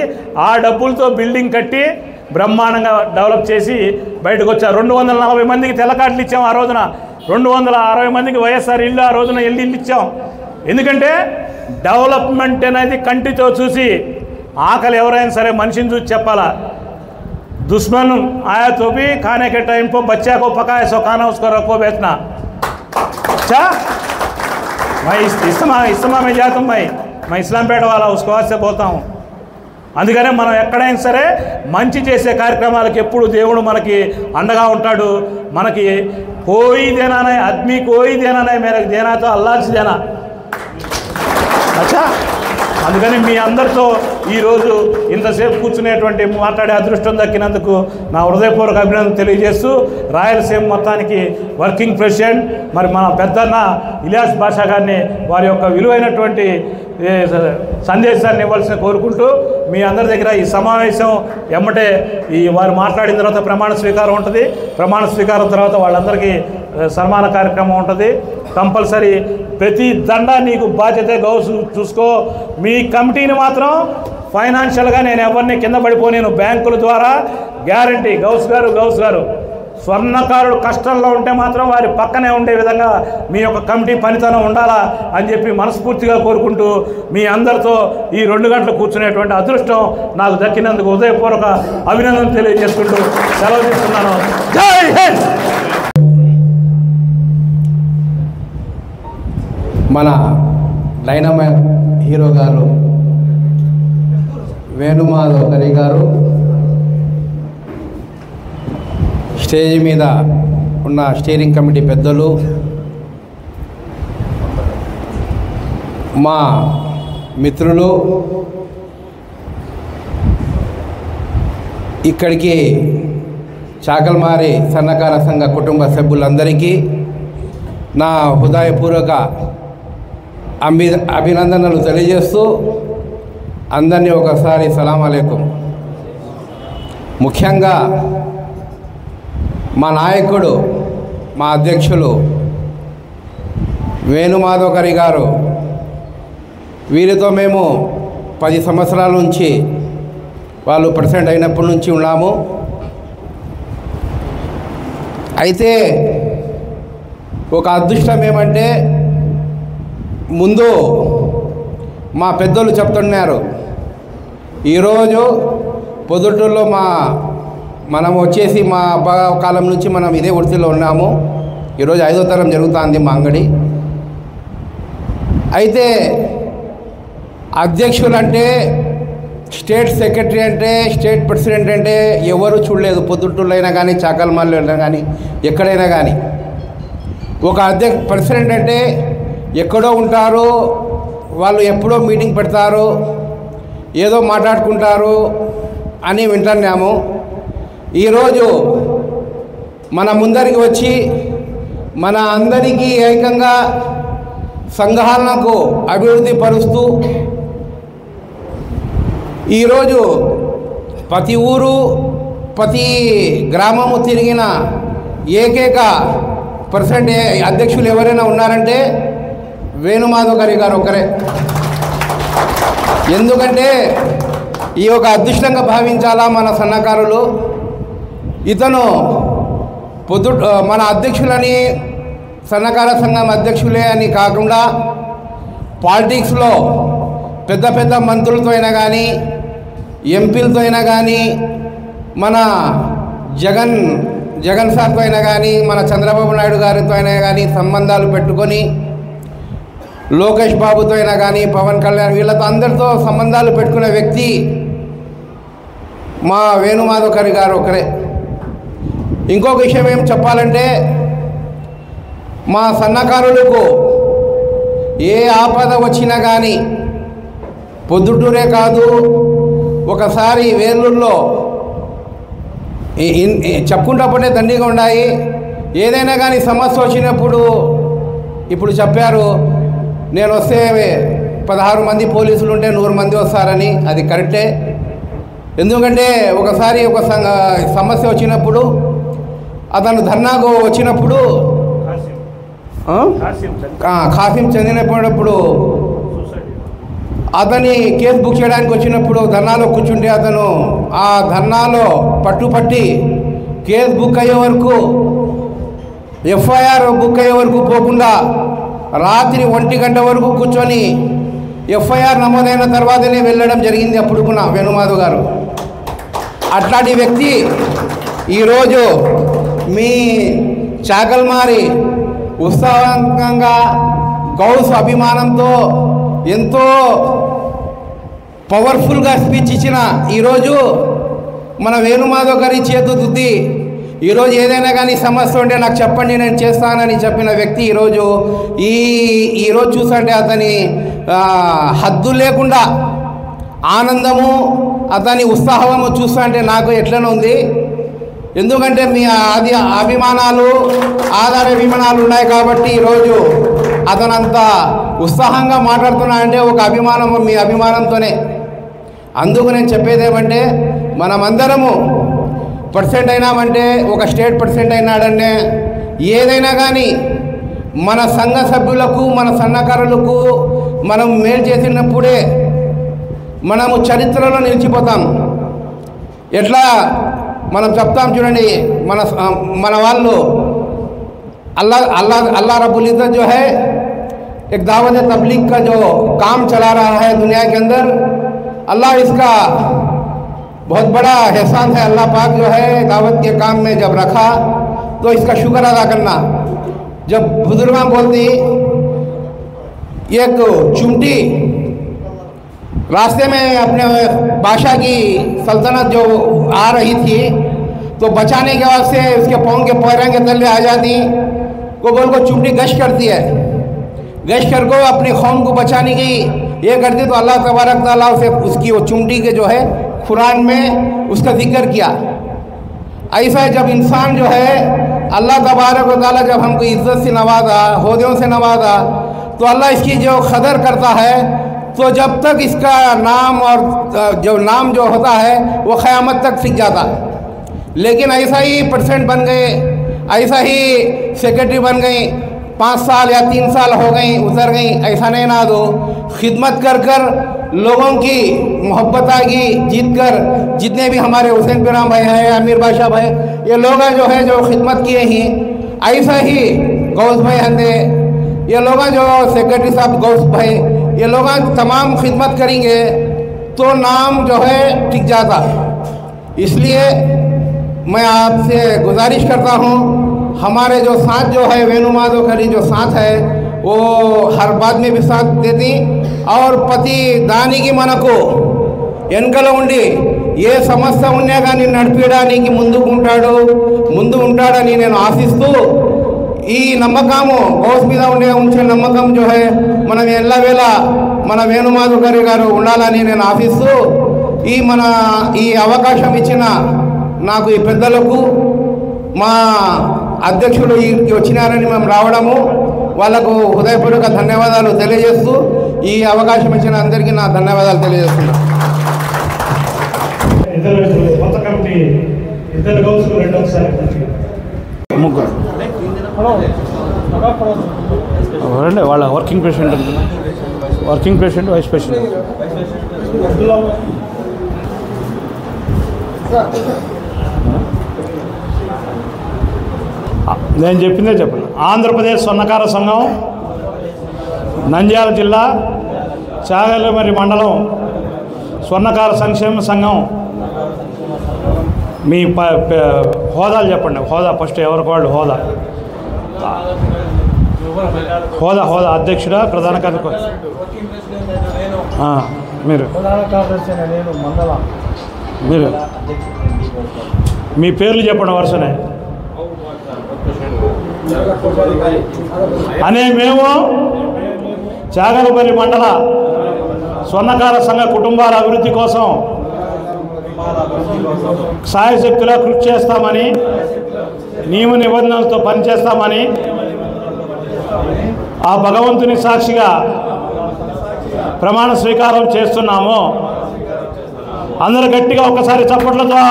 ఆ డబ్బులతో బిల్డింగ్ కట్టి బ్రహ్మాండంగా డెవలప్ చేసి బయటకు వచ్చారు. 240 మందికి తెల్ల కార్డులు ఇచ్చాం ఆ రోజున. 260 మందికి వైఎస్ఆర్ ఇల్లు ఆ రోజున ఇల్లు ఇచ్చాం. ఎందుకంటే డెవలప్మెంట్ అనేది కంటితో చూసి, ఆకలి ఎవరైనా సరే మనిషిని చూసి చెప్పాలా. దుష్మన్ ఆయా तो भी खाने के टाइम पर बच्चा को पकाए सो खाना उसको रखो बेचना। अच्छा मैं इस्लाम में जाता हूँ, मैं इस्लामपेट वाला उसको आज से बोलता हूँ. అందుకనే మనం ఎక్కడైనా సరే మంచి చేసే కార్యక్రమాలకు ఎప్పుడు దేవుడు మనకి అండగా ఉంటాడు. మనకి కోయి దేనానే ఆద్మీ కోయి దేనానే మేరకు దేనాతో అల్లాచి దేనా. అచ్చా, అందుకని మీ అందరితో ఈరోజు ఇంతసేపు కూర్చునేటువంటి మాట్లాడే అదృష్టం దక్కినందుకు నా హృదయపూర్వక అభినందన తెలియజేస్తూ, రాయలసీమ మొత్తానికి వర్కింగ్ ప్రెసిడెంట్ మరి మన పెద్దన్న ఇలియాస్ బాషా గారిని వారి యొక్క విలువైనటువంటి సందేశాన్ని ఇవ్వాల్సిన కోరుకుంటూ, మీ అందరి దగ్గర ఈ సమావేశం ఎమ్మటే వారు మాట్లాడిన తర్వాత ప్రమాణ స్వీకారం ఉంటుంది. ప్రమాణ స్వీకారం తర్వాత వాళ్ళందరికీ సన్మాన కార్యక్రమం ఉంటుంది. కంపల్సరీ ప్రతి దండ నీకు బాధ్యత గౌస్ చూసుకో. మీ కమిటీని మాత్రం ఫైనాన్షియల్గా నేను ఎవరిని కింద పడిపోలేను. బ్యాంకుల ద్వారా గ్యారంటీ గౌస్ గారు స్వర్ణకారుడు కష్టంలో ఉంటే మాత్రం వారి పక్కనే ఉండే విధంగా మీ యొక్క కమిటీ పనితనం ఉండాలా అని చెప్పి మనస్ఫూర్తిగా కోరుకుంటూ, మీ అందరితో ఈ 2 గంటలు కూర్చునేటువంటి అదృష్టం నాకు దక్కినందుకు హృదయపూర్వక అభినందన తెలియజేసుకుంటూ సెలవు తీసుకున్నాను. జై హింద్. మన డైనమైట్ హీరో గారు వేణుమాధవ్ గారు స్టేజ్ మీద ఉన్న స్టీరింగ్ కమిటీ పెద్దలు, మా మిత్రులు, ఇక్కడికి చాకల్మారి సన్నకార సంఘ కుటుంబ సభ్యులందరికీ నా హృదయపూర్వక అభినందనలు తెలియజేస్తూ అందరినీ ఒకసారి సలాం అలైకుం. ముఖ్యంగా మా నాయకుడు, మా అధ్యక్షులు వేణుమాధవ్ గారు, వీరితో మేము 10 సంవత్సరాల నుంచి వాళ్ళు ప్రెసిడెంట్ అయినప్పటి నుంచి ఉన్నాము. అయితే ఒక అదృష్టం ఏమంటే, ముందు మా పెద్దలు చెప్తున్నారు, ఈరోజు పొద్దుటూరులో మనం వచ్చేసి మా అబ్బా కాలం నుంచి మనం ఇదే వృత్తిలో ఉన్నాము. ఈరోజు 5వ తరం జరుగుతుంది మా అంగడి. అయితే అధ్యక్షులు అంటే, స్టేట్ సెక్రటరీ అంటే, స్టేట్ ప్రెసిడెంట్ అంటే ఎవరు చూడలేదు. పొద్దుటూరులో అయినా కానీ, చాకల్మాల్లో అయినా కానీ, ఎక్కడైనా కానీ. ఒక ప్రెసిడెంట్ అంటే ఎక్కడో ఉంటారు, వాళ్ళు ఎప్పుడో మీటింగ్ పెడతారు, ఏదో మాట్లాడుకుంటారు అని వింటున్నాము. ఈరోజు మన ముందరికి వచ్చి మన అందరికీ ఏకంగా సంఘాలకు అభివృద్ధి పరుస్తూ ఈరోజు ప్రతి ఊరు ప్రతి గ్రామము తిరిగిన ఏకైక పర్సెంట్ అధ్యక్షులు ఎవరైనా ఉన్నారంటే వేణుమాధవ్ గారు ఒకరే. ఎందుకంటే ఈ యొక్క అదృష్టంగా భావించాలా మన సన్నకారులు. ఇతను మన అధ్యక్షులని సన్నకార సంఘం అధ్యక్షులే అని కాకుండా పాలిటిక్స్లో పెద్ద పెద్ద మంత్రులతో అయినా కానీ ఎంపీలతో అయినా కానీ మన జగన్ సార్తో అయినా కానీ మన చంద్రబాబు నాయుడు గారితో అయినా కానీ సంబంధాలు పెట్టుకొని లోకేష్ బాబుతో అయినా కానీ పవన్ కళ్యాణ్ వీళ్ళతో అందరితో సంబంధాలు పెట్టుకునే వ్యక్తి మా వేణుమాధవ్ గారు ఒకరే. ఇంకొక విషయం ఏం చెప్పాలంటే మా సన్నకారులకు ఏ ఆపద వచ్చినా కానీ పొద్దుటూరే కాదు ఒకసారి వేలూరులో చెప్పుకుంటప్పుడే దండిగా ఉన్నాయి. ఏదైనా కానీ సమస్య వచ్చినప్పుడు ఇప్పుడు చెప్పారు నేను వస్తే 16 మంది పోలీసులు ఉంటే 100 మంది వస్తారని. అది కరెక్టే. ఎందుకంటే ఒకసారి ఒక సమస్య వచ్చినప్పుడు అతను ధర్నాకు వచ్చినప్పుడు ఖాసిం చెందినప్పుడు అతని కేసు బుక్ చేయడానికి వచ్చినప్పుడు ధర్నాలో కూర్చుంటే అతను ఆ ధర్నాలో పట్టుపట్టి కేసు బుక్ అయ్యే వరకు ఎఫ్ఐఆర్ బుక్ అయ్యే వరకు పోకుండా రాత్రి 1 గంట వరకు కూర్చొని ఎఫ్ఐఆర్ నమోదైన తర్వాతనే వెళ్ళడం జరిగింది అప్పుడుకున్న వేణుమాధవ్ గారు. అట్లాంటి వ్యక్తి ఈరోజు మీ చాకల్మారి ఉత్సాహంగా గౌస్ అభిమానంతో ఎంతో పవర్ఫుల్గా స్పీచ్ ఇచ్చిన ఈరోజు మన వేణుమాధవ్ గారి చేతు దుద్ది ఈరోజు ఏదైనా కానీ సమస్య ఉంటే నాకు చెప్పండి నేను చేస్తానని చెప్పిన వ్యక్తి ఈరోజు చూస్తుంటే అతని హద్దు లేకుండా ఆనందము అతని ఉత్సాహము చూస్తుంటే నాకు ఎట్లనే ఉంది. ఎందుకంటే మీ అభిమానాలు ఆధార అభిమానాలు ఉన్నాయి కాబట్టి ఈరోజు అతనంత ఉత్సాహంగా మాట్లాడుతున్నాడంటే ఒక అభిమానము మీ అభిమానంతోనే. అందుకు నేను చెప్పేది ఏమంటే మనమందరము పర్సెంట్ అయినామంటే ఒక స్టేట్ పర్సెంట్ అయినాడంటే ఏదైనా కానీ మన సంఘ సభ్యులకు మన సన్నకారులకు మనం మేలు చేసినప్పుడే మనము చరిత్రలో నిలిచిపోతాం. ఎట్లా మనం చెప్తాం చూడండి మన వాళ్ళు अल्लाह रब्बुल इज़्ज़त जो है एक दावत तबलीग का जो काम चला रहा है दुनिया के अंदर, अल्लाह इसका बहुत बड़ा एहसान है. अल्लाह पाक जो है दावत के काम में जब रखा तो इसका शुक्र अदा करना. जब बुजुर्गां बोलती एक चुमटी रास्ते में अपने बादशाह की सल्तनत जो आ रही थी तो बचाने के वास्ते उसके पाँव के पैरों के तले आ जाती को बोल को चुमटी गश करती है. गश कर को अपनी कौम को बचाने की ये करती तो अल्लाह तबारक ताला उसे उसकी वो चुमटी के जो है कुरान में उसका जिक्र किया. ऐसा जब इंसान जो है अल्लाह तबारक ताला जब हमको इज़्ज़त से नवाजा, होदों से नवाजा, तो अल्लाह इसकी जो कदर करता है. तो जब तक इसका नाम और जो नाम जो होता है वो क़यामत तक सीख जाता. लेकिन ऐसा ही परसेंट बन गए, ऐसा ही सेक्रेटरी बन गई, 5 साल या 3 साल हो गई उतर गई, ऐसा नहीं ना दो. खिदमत कर कर लोगों की मोहब्बत आएगी, जीत कर जितने भी हमारे हुसैन बिराम भाई हैं, अमीर बादशाह भाई, ये लोग हैं जो है जो खिदमत किए ही. ऐसा ही गौस भाई हंदे, ये लोग जो सेक्रेटरी साहब गौस भाई, ये लोग तमाम खिदमत करेंगे तो नाम जो है टिक जाता. इसलिए मैं आपसे गुजारिश करता हूँ हमारे जो साथ जो है वेणुमाधव खरी जो साथ है वो हर बात में भी साथ देती और ప్రతి దానికి మనకు వెనకలో ఉండి ఏ సమస్య ఉన్నా కానీ నడిపించడానికి ముందు ఉంటాడని నేను ఆశిస్తూ ఈ నమ్మకము గౌస్ మీద ఉంచే నమ్మకం जो है మనం ఎల్లవేళ మన వేణుమాధవ్ గారు ఉండాలని నేను ఆశిస్తూ ఈ అవకాశం ఇచ్చిన నాకు ఈ పెద్దలకు మా అధ్యక్షులు వచ్చినారని మేము రావడము వాళ్ళకు హృదయపూర్వక ధన్యవాదాలు తెలియజేస్తూ ఈ అవకాశం ఇచ్చిన అందరికీ నా ధన్యవాదాలు తెలియజేస్తున్నా. కొత్త కమిటీ ఇద్దరు గౌసులు రెండోసారి ముగ్గురు రండి. వాళ్ళ వర్కింగ్ ప్రెసిడెంట్ వైస్ ప్రెసిడెంట్ నేను చెప్పిందే చెప్పండి. ఆంధ్రప్రదేశ్ స్వర్ణకార సంఘం నంద్యాల జిల్లా చాగలమర్రి మండలం స్వర్ణకార సంక్షేమ సంఘం. మీ హోదాలు చెప్పండి. హోదా ఫస్ట్ ఎవరికి వాళ్ళు హోదా హోదా హోదా అధ్యక్షుడా, ప్రధాన కార్యదర్శి? మీరు మీరు మీ పేర్లు చెప్పండి వరుసనే. అనే మేము చాగలపల్లి మండల స్వర్ణకార సంఘ కుటుంబాల అభివృద్ధి కోసం సాయశక్తులా కృషి చేస్తామని, నియమ నిబంధనలతో పనిచేస్తామని ఆ భగవంతుని సాక్షిగా ప్రమాణ స్వీకారం చేస్తున్నాము. అందరూ గట్టిగా ఒకసారి చప్పట్లతో.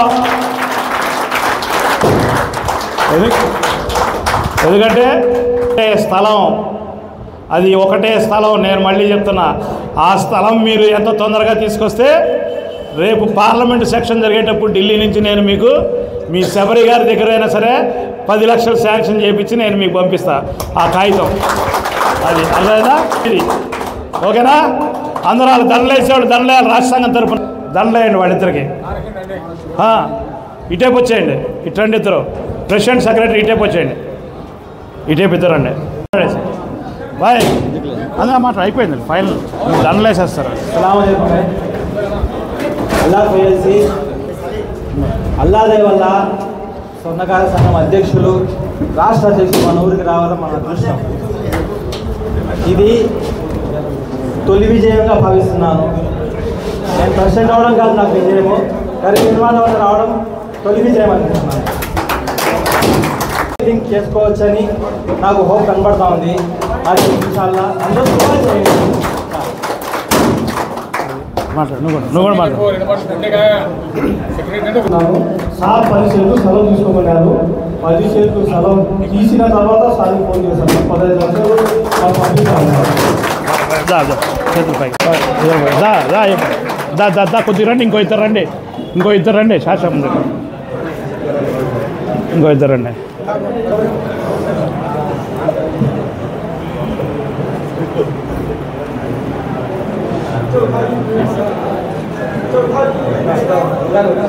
ఎందుకంటే స్థలం అది ఒకటే స్థలం. నేను మళ్ళీ చెప్తున్నా, ఆ స్థలం మీరు ఎంత తొందరగా తీసుకొస్తే రేపు పార్లమెంటు సెక్షన్ జరిగేటప్పుడు ఢిల్లీ నుంచి నేను మీకు మీ శబరి గారి దగ్గర అయినా సరే 10 లక్షలు శాంక్షన్ చేయించి నేను మీకు పంపిస్తా ఆ కాగితం. అది అర్థమైందా? ఇది ఓకేనా? అందరూ వాళ్ళు దండలేసేవాళ్ళు దండలేయాలి. రాష్ట్ర సంఘం తరఫున దండలేయండి వాళ్ళిద్దరికి. ఇటేపు వచ్చేయండి. ఇట్రండి ఇద్దరు ప్రెసిడెంట్ సెక్రటరీ ఇటేపు వచ్చేయండి. ఇటేపు ఇద్దరండి. బాయ్ అందులో మాట అయిపోయింది. ఫైనల్ దండలేసేస్తారు. అల్లాదే వల్ల స్వర్ణకార సంఘం అధ్యక్షులు రాష్ట్ర అధ్యక్షులు మన ఊరికి రావడం మన అదృష్టం. ఇది తొలి విజయంగా భావిస్తున్నాను. నేను ప్రెసిడెంట్ అవడం కాదు నాకు విజయము, కానీ నిర్మాణం వల్ల రావడం తొలి విజయం అనిపిస్తున్నాను. చేసుకోవచ్చని నాకు హోప్ కనబడతా ఉంది. అది చాలా అందరూ సార్ 10 సెంట్లు స్థలం తీసుకోమన్నారు. 10 సెంట్లు స్థలం తీసిన తర్వాత సార్కి ఫోన్ చేశాను. 15 లక్షలు కొద్దిగా రండి. ఇంకో ఇద్దరు రండి. శాసనం ఇంకో ఇద్దరు రండి. Gracias.